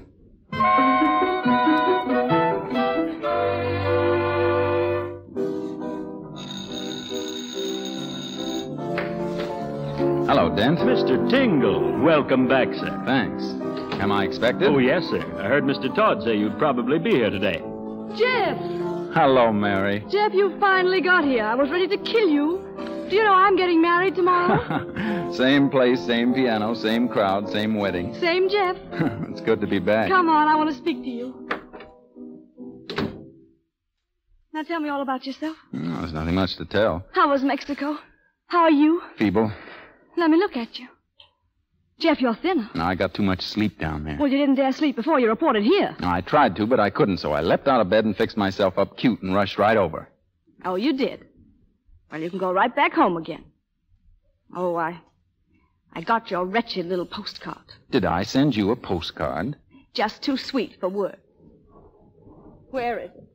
Hello, Dent. Mr. Tingle, welcome back, sir. Thanks. Am I expected? Oh, yes, sir. I heard Mr. Todd say you'd probably be here today. Jeff! Hello, Mary. Jeff, you finally got here. I was ready to kill you. Do you know I'm getting married tomorrow? Same place, same piano, same crowd, same wedding. Same Jeff. It's good to be back. Come on, I want to speak to you. Now tell me all about yourself. No, there's nothing much to tell. How was Mexico? How are you? Feeble. Let me look at you. Jeff, you're thinner. No, I got too much sleep down there. Well, you didn't dare sleep before you reported here. No, I tried to, but I couldn't, so I leapt out of bed and fixed myself up cute and rushed right over. Oh, you did? Well, you can go right back home again. Oh, I got your wretched little postcard. Did I send you a postcard? Just too sweet for words. Where is it?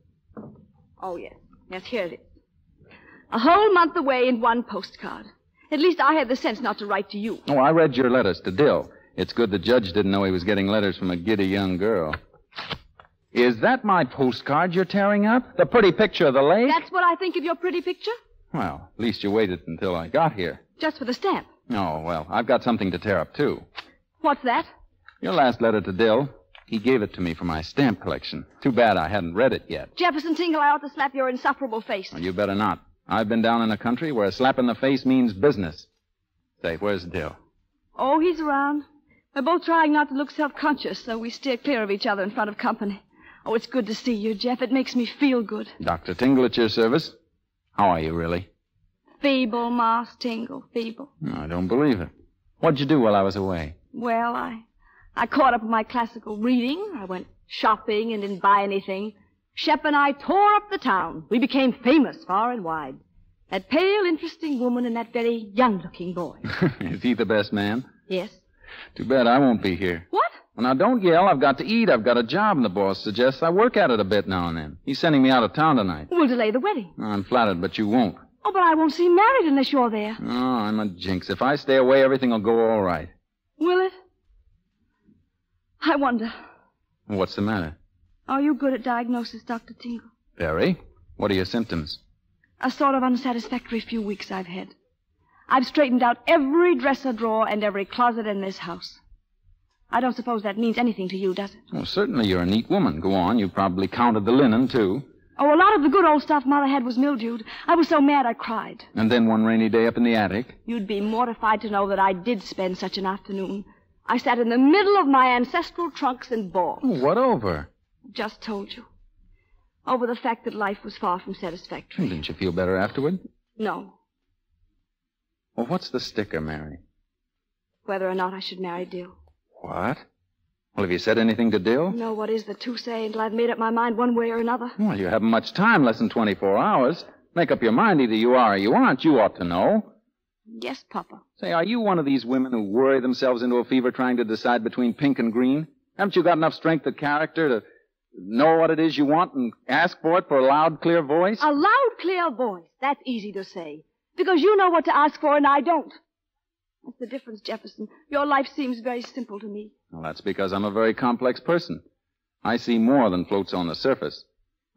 Oh, yes. Yes, here it is. A whole month away in one postcard. At least I had the sense not to write to you. Oh, I read your letters to Dill. It's good the judge didn't know he was getting letters from a giddy young girl. Is that my postcard you're tearing up? The pretty picture of the lake? That's what I think of your pretty picture? Well, at least you waited until I got here. Just for the stamp. Oh, well, I've got something to tear up, too. What's that? Your last letter to Dill. He gave it to me for my stamp collection. Too bad I hadn't read it yet. Jefferson Tingle, I ought to slap your insufferable face. Well, you better not. I've been down in a country where a slap in the face means business. Say, where's Dill? Oh, he's around. We're both trying not to look self-conscious, so we steer clear of each other in front of company. Oh, it's good to see you, Jeff. It makes me feel good. Dr. Tingle at your service. How are you, really? Feeble, Moss Tingle, feeble. No, I don't believe it. What'd you do while I was away? Well, I caught up with my classical reading. I went shopping and didn't buy anything. Shep and I tore up the town. We became famous far and wide. That pale, interesting woman and that very young-looking boy. Is he the best man? Yes. Too bad I won't be here. What? Well, now, don't yell. I've got to eat. I've got a job, and the boss suggests I work at it a bit now and then. He's sending me out of town tonight. We'll delay the wedding. I'm flattered, but you won't. Oh, but I won't seem married unless you're there. Oh, I'm a jinx. If I stay away, everything will go all right. Will it? I wonder. What's the matter? Are you good at diagnosis, Dr. Tingle? Very. What are your symptoms? A sort of unsatisfactory few weeks I've had. I've straightened out every dresser drawer and every closet in this house. I don't suppose that means anything to you, does it? Well, certainly you're a neat woman. Go on. You probably counted the linen, too. Oh, a lot of the good old stuff Mother had was mildewed. I was so mad I cried. And then one rainy day up in the attic? You'd be mortified to know that I did spend such an afternoon. I sat in the middle of my ancestral trunks and bawled. Oh, what over? Just told you. Over the fact that life was far from satisfactory. Didn't you feel better afterward? No. Well, what's the sticker, Mary? Whether or not I should marry Dill. What? Well, have you said anything to Dill? No, what is there to say until I've made up my mind one way or another? Well, you haven't much time, less than 24 hours. Make up your mind. Either you are or you aren't. You ought to know. Yes, Papa. Say, are you one of these women who worry themselves into a fever trying to decide between pink and green? Haven't you got enough strength of character to know what it is you want and ask for it for a loud, clear voice? A loud, clear voice. That's easy to say. Because you know what to ask for and I don't. That's the difference, Jefferson. Your life seems very simple to me. Well, that's because I'm a very complex person. I see more than floats on the surface.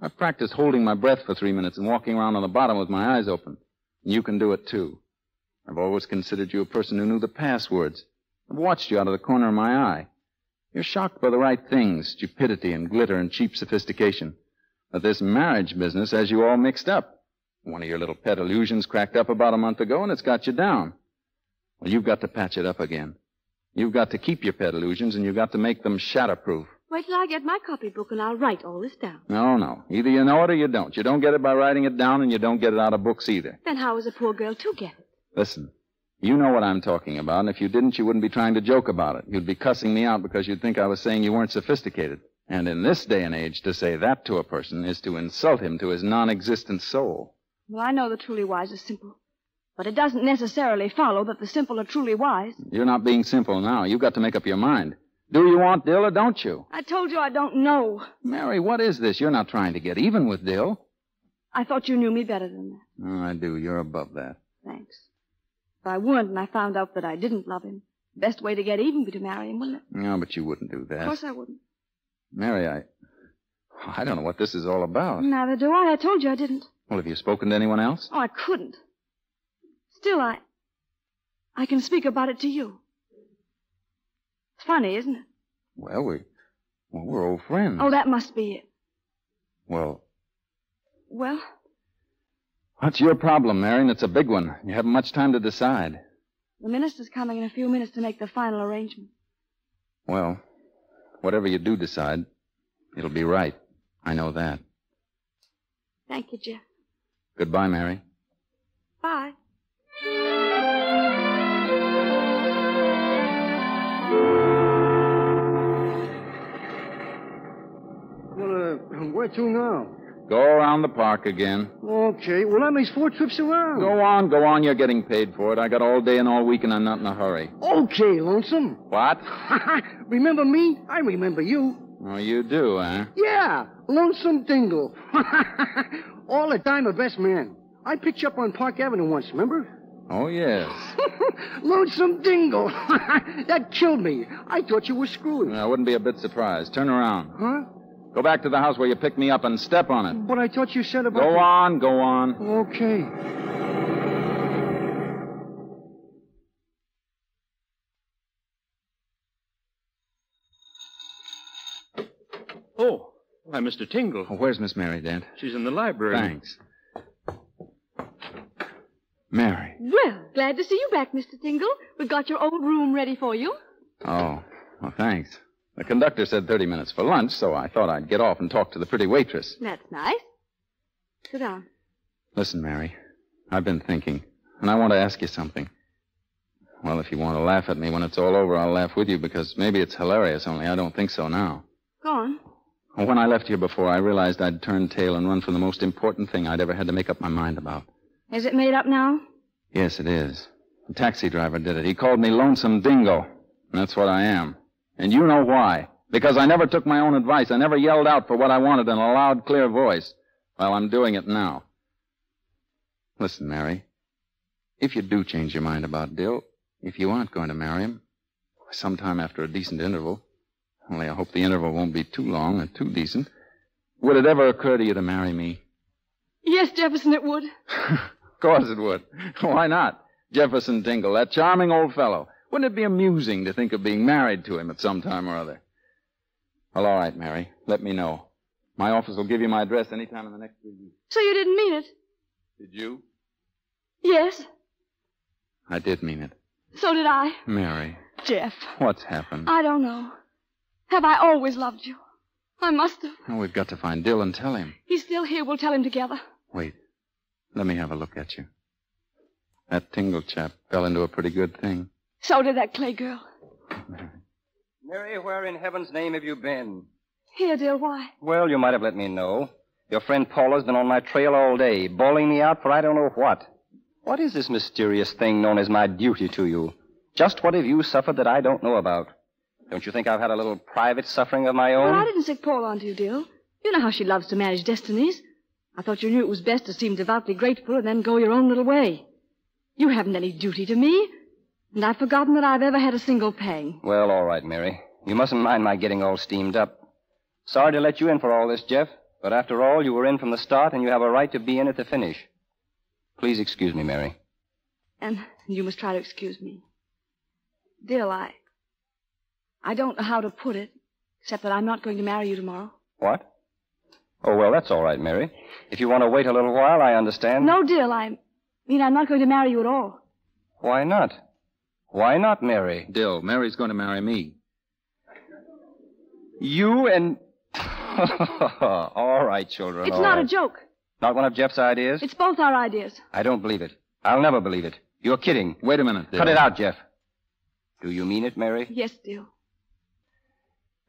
I've practiced holding my breath for 3 minutes and walking around on the bottom with my eyes open. And you can do it, too. I've always considered you a person who knew the passwords. I've watched you out of the corner of my eye. You're shocked by the right things, stupidity and glitter and cheap sophistication. But this marriage business has you all mixed up. One of your little pet illusions cracked up about a month ago, and it's got you down. Well, you've got to patch it up again. You've got to keep your pet illusions, and you've got to make them shatterproof. Wait till I get my copybook and I'll write all this down. No. Either you know it or you don't. You don't get it by writing it down, and you don't get it out of books either. Then how is a poor girl to get it? Listen, you know what I'm talking about, and if you didn't, you wouldn't be trying to joke about it. You'd be cussing me out because you'd think I was saying you weren't sophisticated. And in this day and age, to say that to a person is to insult him to his non-existent soul. Well, I know the truly wise are simple. But it doesn't necessarily follow that the simple are truly wise. You're not being simple now. You've got to make up your mind. Do you want Dill or don't you? I told you I don't know. Mary, what is this? You're not trying to get even with Dill. I thought you knew me better than that. Oh, I do. You're above that. Thanks. If I weren't and I found out that I didn't love him, the best way to get even would be to marry him, wouldn't it? No, but you wouldn't do that. Of course I wouldn't. Mary, I don't know what this is all about. Neither do I. I told you I didn't. Well, have you spoken to anyone else? Oh, I couldn't. Still, I can speak about it to you. It's funny, isn't it? Well, we're old friends. Oh, that must be it. Well? What's your problem, Mary? And it's a big one. You haven't much time to decide. The minister's coming in a few minutes to make the final arrangement. Well, whatever you do decide, it'll be right. I know that. Thank you, Jeff. Goodbye, Mary. Bye. Well, where to now? Go around the park again. Okay. Well, that makes 4 trips around. Go on. You're getting paid for it. I got all day and all week, and I'm not in a hurry. Okay, Lonesome. What? Remember me? I remember you. Oh, you do, huh? Yeah, Lonesome Dingle. All the time a best man. I picked you up on Park Avenue once, remember? Oh, yes. Lonesome Dingle. That killed me. I thought you were screwed. I wouldn't be a bit surprised. Turn around. Huh? Go back to the house where you picked me up and step on it. But I thought you said about... Go on. Okay. Oh, why, Mr. Tingle. Oh, where's Miss Mary, Dent? She's in the library. Thanks. Mary. Well, glad to see you back, Mr. Tingle. We've got your old room ready for you. Oh, well, thanks. The conductor said 30 minutes for lunch, so I thought I'd get off and talk to the pretty waitress. That's nice. Sit down. Listen, Mary, I've been thinking, and I want to ask you something. Well, if you want to laugh at me when it's all over, I'll laugh with you, because maybe it's hilarious, only I don't think so now. Go on. Well, when I left here before, I realized I'd turn tail and run from the most important thing I'd ever had to make up my mind about. Is it made up now? Yes, it is. The taxi driver did it. He called me Lonesome Dingo. And that's what I am. And you know why. Because I never took my own advice. I never yelled out for what I wanted in a loud, clear voice. Well, I'm doing it now. Listen, Mary. If you do change your mind about Dill, if you aren't going to marry him, sometime after a decent interval, only I hope the interval won't be too long or too decent, would it ever occur to you to marry me? Yes, Jefferson, it would. Of course it would. Why not? Jefferson Tingle, that charming old fellow. Wouldn't it be amusing to think of being married to him at some time or other? Well, all right, Mary. Let me know. My office will give you my address any time in the next 3 weeks. So you didn't mean it? Did you? Yes. I did mean it. So did I. Mary. Jeff. What's happened? I don't know. Have I always loved you? I must have. Oh, we've got to find Dill and tell him. He's still here. We'll tell him together. Wait. Let me have a look at you. That Tingle chap fell into a pretty good thing. So did that Clay girl. Mary, where in heaven's name have you been? Here, Dill, why? Well, you might have let me know. Your friend Paula's been on my trail all day, bawling me out for I don't know what. What is this mysterious thing known as my duty to you? Just what have you suffered that I don't know about? Don't you think I've had a little private suffering of my own? Well, I didn't sick Paul onto you, Dill. You know how she loves to manage destinies. I thought you knew it was best to seem devoutly grateful and then go your own little way. You haven't any duty to me, and I've forgotten that I've ever had a single pang. Well, all right, Mary. You mustn't mind my getting all steamed up. Sorry to let you in for all this, Jeff, but after all, you were in from the start, and you have a right to be in at the finish. Please excuse me, Mary. And you must try to excuse me. Dill, I don't know how to put it, except that I'm not going to marry you tomorrow. What? Oh, well, that's all right, Mary. If you want to wait a little while, I understand. No, Dill, I'm not going to marry you at all. Why not? Why not, Mary? Dill, Mary's going to marry me. You and... All right, children. It's all not right. a joke. Not one of Jeff's ideas? It's both our ideas. I don't believe it. I'll never believe it. You're kidding. Wait a minute, Dill. Cut it out, Jeff. Do you mean it, Mary? Yes, Dill.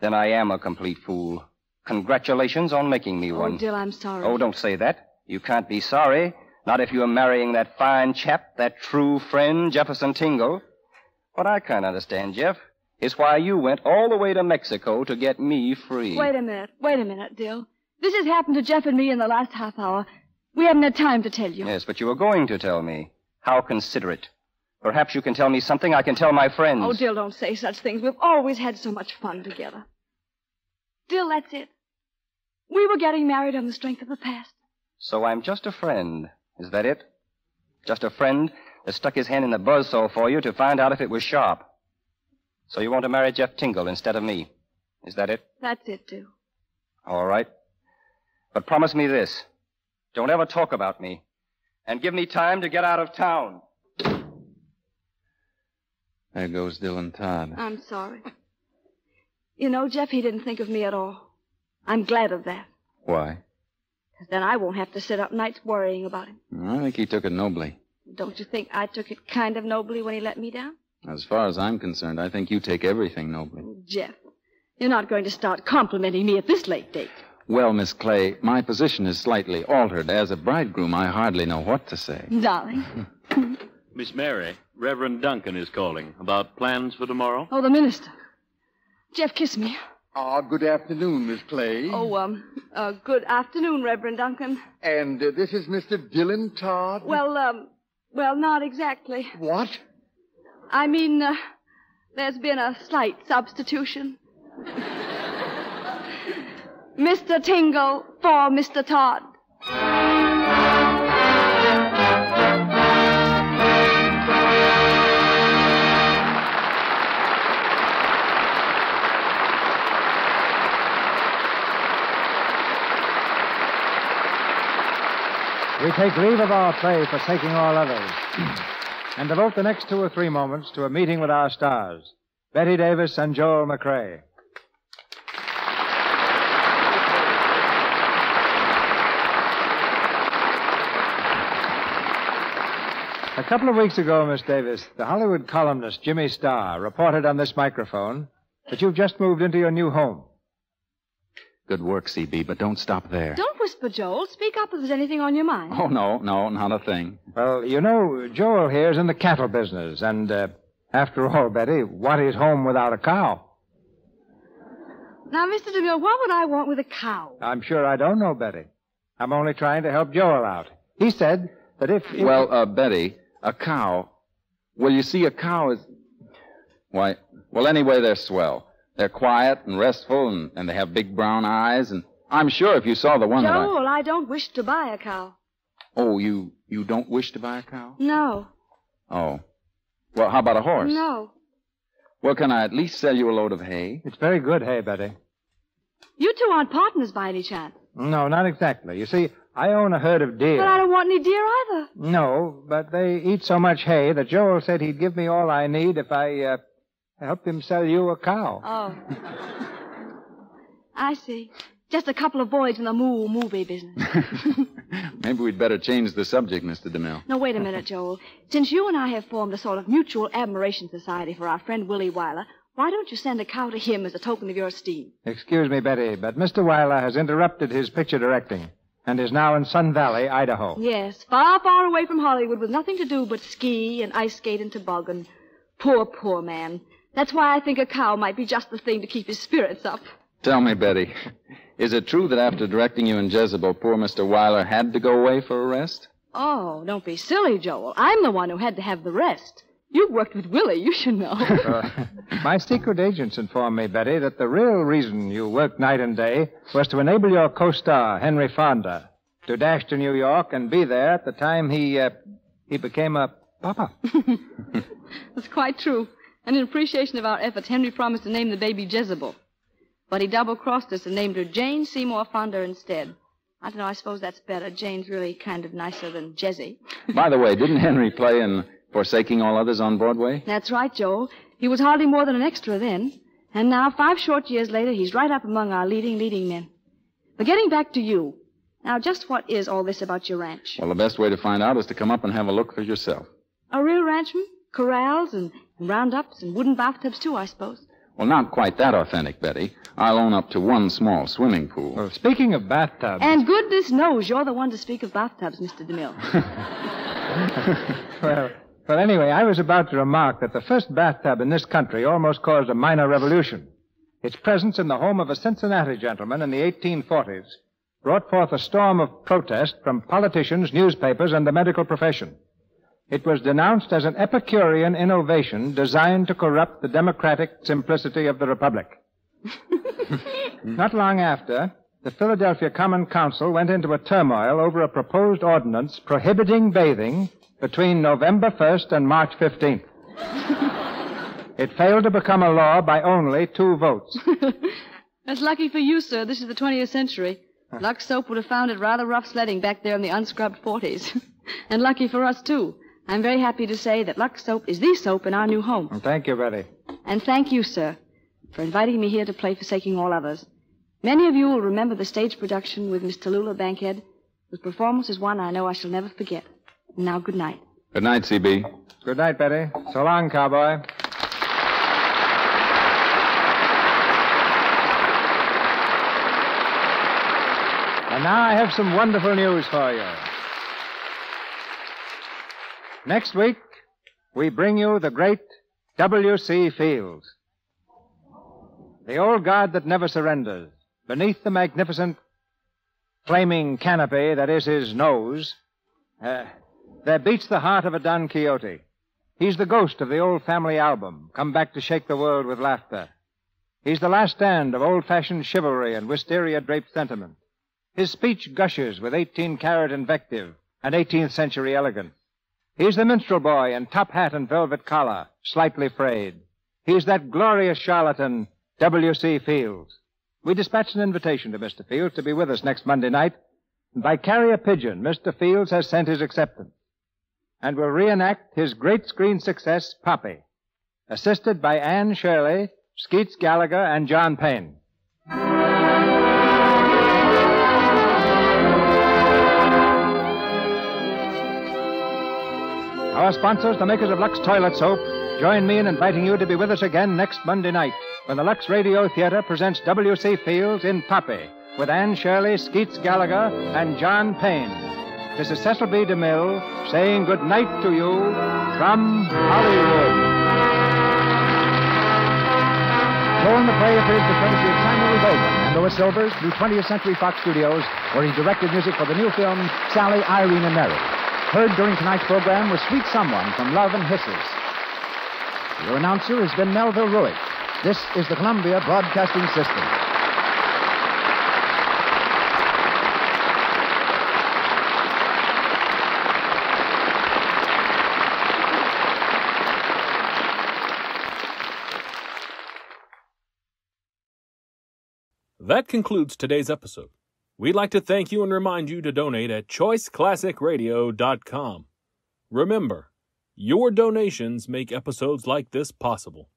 Then I am a complete fool. Congratulations on making me one. Oh, Dill, I'm sorry. Oh, don't say that. You can't be sorry. Not if you're marrying that fine chap, that true friend, Jefferson Tingle. What I can't understand, Jeff, is why you went all the way to Mexico to get me free. Wait a minute, Dill. This has happened to Jeff and me in the last half hour. We haven't had time to tell you. Yes, but you were going to tell me. How considerate. Perhaps you can tell me something I can tell my friends. Oh, Dill, don't say such things. We've always had so much fun together. Dill, that's it. We were getting married on the strength of the past. So I'm just a friend. Is that it? Just a friend that stuck his hand in the buzzsaw for you to find out if it was sharp. So you want to marry Jeff Tingle instead of me. Is that it? That's it, Dill. All right. But promise me this. Don't ever talk about me. And give me time to get out of town. There goes Dylan Todd. I'm sorry. You know, Jeff, he didn't think of me at all. I'm glad of that. Why? Because then I won't have to sit up nights worrying about him. I think he took it nobly. Don't you think I took it kind of nobly when he let me down? As far as I'm concerned, I think you take everything nobly. Jeff, you're not going to start complimenting me at this late date. Well, Miss Clay, my position is slightly altered. As a bridegroom, I hardly know what to say. Darling. Miss Mary, Reverend Duncan is calling about plans for tomorrow. Oh, the minister. Jeff, kiss me. Good afternoon, Miss Clay. Good afternoon, Reverend Duncan. And this is Mr. Dylan Todd? Well, not exactly. What? I mean, there's been a slight substitution. Mr. Tingle for Mr. Todd. We take leave of our play, Forsaking All Others, and devote the next 2 or 3 moments to a meeting with our stars, Betty Davis and Joel McCrae. A couple of weeks ago, Miss Davis, the Hollywood columnist Jimmy Starr reported on this microphone that you've just moved into your new home. Good work, CB, but don't stop there. Don't whisper, Joel. Speak up if there's anything on your mind. Oh, no, not a thing. Well, you know, Joel here's in the cattle business, and after all, Betty, what is home without a cow? Now, Mr. DeMille, what would I want with a cow? I'm sure I don't know, Betty. I'm only trying to help Joel out. He said that if... Well, Betty, a cow... Well, you see, a cow is... Why, well, anyway, they're swell. They're quiet and restful, and they have big brown eyes, and I'm sure if you saw the one Joel, I don't wish to buy a cow. Oh, you don't wish to buy a cow? No. Oh. Well, how about a horse? No. Well, can I at least sell you a load of hay? It's very good hay, Betty. You two aren't partners by any chance. No, not exactly. You see, I own a herd of deer. But I don't want any deer either. No, but they eat so much hay that Joel said he'd give me all I need if I helped him sell you a cow. Oh. I see. Just a couple of boys in the movie business. Maybe we'd better change the subject, Mr. DeMille. No, wait a minute, Joel. Since you and I have formed a sort of mutual admiration society for our friend Willie Weiler, why don't you send a cow to him as a token of your esteem? Excuse me, Betty, but Mr. Weiler has interrupted his picture directing and is now in Sun Valley, Idaho. Yes, far, far away from Hollywood with nothing to do but ski and ice skate and toboggan. Poor man. That's why I think a cow might be just the thing to keep his spirits up. Tell me, Betty, is it true that after directing you in Jezebel, poor Mr. Weiler had to go away for a rest? Oh, don't be silly, Joel. I'm the one who had to have the rest. You've worked with Willie, you should know. My secret agents informed me, Betty, that the real reason you worked night and day was to enable your co-star, Henry Fonda, to dash to New York and be there at the time he became a papa. That's quite true. And in appreciation of our efforts, Henry promised to name the baby Jezebel. But he double-crossed us and named her Jane Seymour Fonda instead. I don't know, I suppose that's better. Jane's really kind of nicer than Jezzy. By the way, didn't Henry play in Forsaking All Others on Broadway? That's right, Joel. He was hardly more than an extra then. And now, 5 short years later, he's right up among our leading men. But getting back to you. Now, just what is all this about your ranch? Well, the best way to find out is to come up and have a look for yourself. A real ranchman? Corrals and roundups and wooden bathtubs, too, I suppose. Well, not quite that authentic, Betty. I'll own up to one small swimming pool. Well, speaking of bathtubs... And goodness knows you're the one to speak of bathtubs, Mr. DeMille. Well, anyway, I was about to remark that the first bathtub in this country almost caused a minor revolution. Its presence in the home of a Cincinnati gentleman in the 1840s brought forth a storm of protest from politicians, newspapers, and the medical profession. It was denounced as an Epicurean innovation designed to corrupt the democratic simplicity of the Republic. Not long after, the Philadelphia Common Council went into a turmoil over a proposed ordinance prohibiting bathing between November 1st and March 15th. It failed to become a law by only 2 votes. That's lucky for you, sir. This is the 20th century. Lux Soap would have found it rather rough sledding back there in the unscrubbed 40s. And lucky for us, too. I'm very happy to say that Lux Soap is the soap in our new home. Well, thank you, Betty. And thank you, sir, for inviting me here to play Forsaking All Others. Many of you will remember the stage production with Miss Tallulah Bankhead, whose performance is one I know I shall never forget. And now, good night. Good night, CB. Good night, Betty. So long, cowboy. And now I have some wonderful news for you. Next week, we bring you the great W.C. Fields. The old guard that never surrenders. Beneath the magnificent flaming canopy that is his nose, there beats the heart of a Don Quixote. He's the ghost of the old family album, come back to shake the world with laughter. He's the last stand of old-fashioned chivalry and wisteria-draped sentiment. His speech gushes with 18-carat invective and 18th-century elegance. He's the minstrel boy in top hat and velvet collar, slightly frayed. He's that glorious charlatan, W.C. Fields. We dispatched an invitation to Mr. Fields to be with us next Monday night. And by carrier pigeon, Mr. Fields has sent his acceptance. And will reenact his great screen success, Poppy, assisted by Anne Shirley, Skeets Gallagher, and John Payne. Our sponsors, the makers of Lux Toilet Soap, join me in inviting you to be with us again next Monday night when the Lux Radio Theater presents W.C. Fields in Poppy, with Anne Shirley, Skeets Gallagher, and John Payne. This is Cecil B. DeMille saying good night to you from Hollywood. Joe in the Play appears the courtesy of Samuel Goldwyn and Louis Silvers through 20th Century Fox Studios, where he directed music for the new film Sally, Irene, and Mary. Heard during tonight's program was Sweet Someone from Love and Hisses. Your announcer has been Melville Ruick. This is the Columbia Broadcasting System. That concludes today's episode. We'd like to thank you and remind you to donate at choiceclassicradio.com. Remember, your donations make episodes like this possible.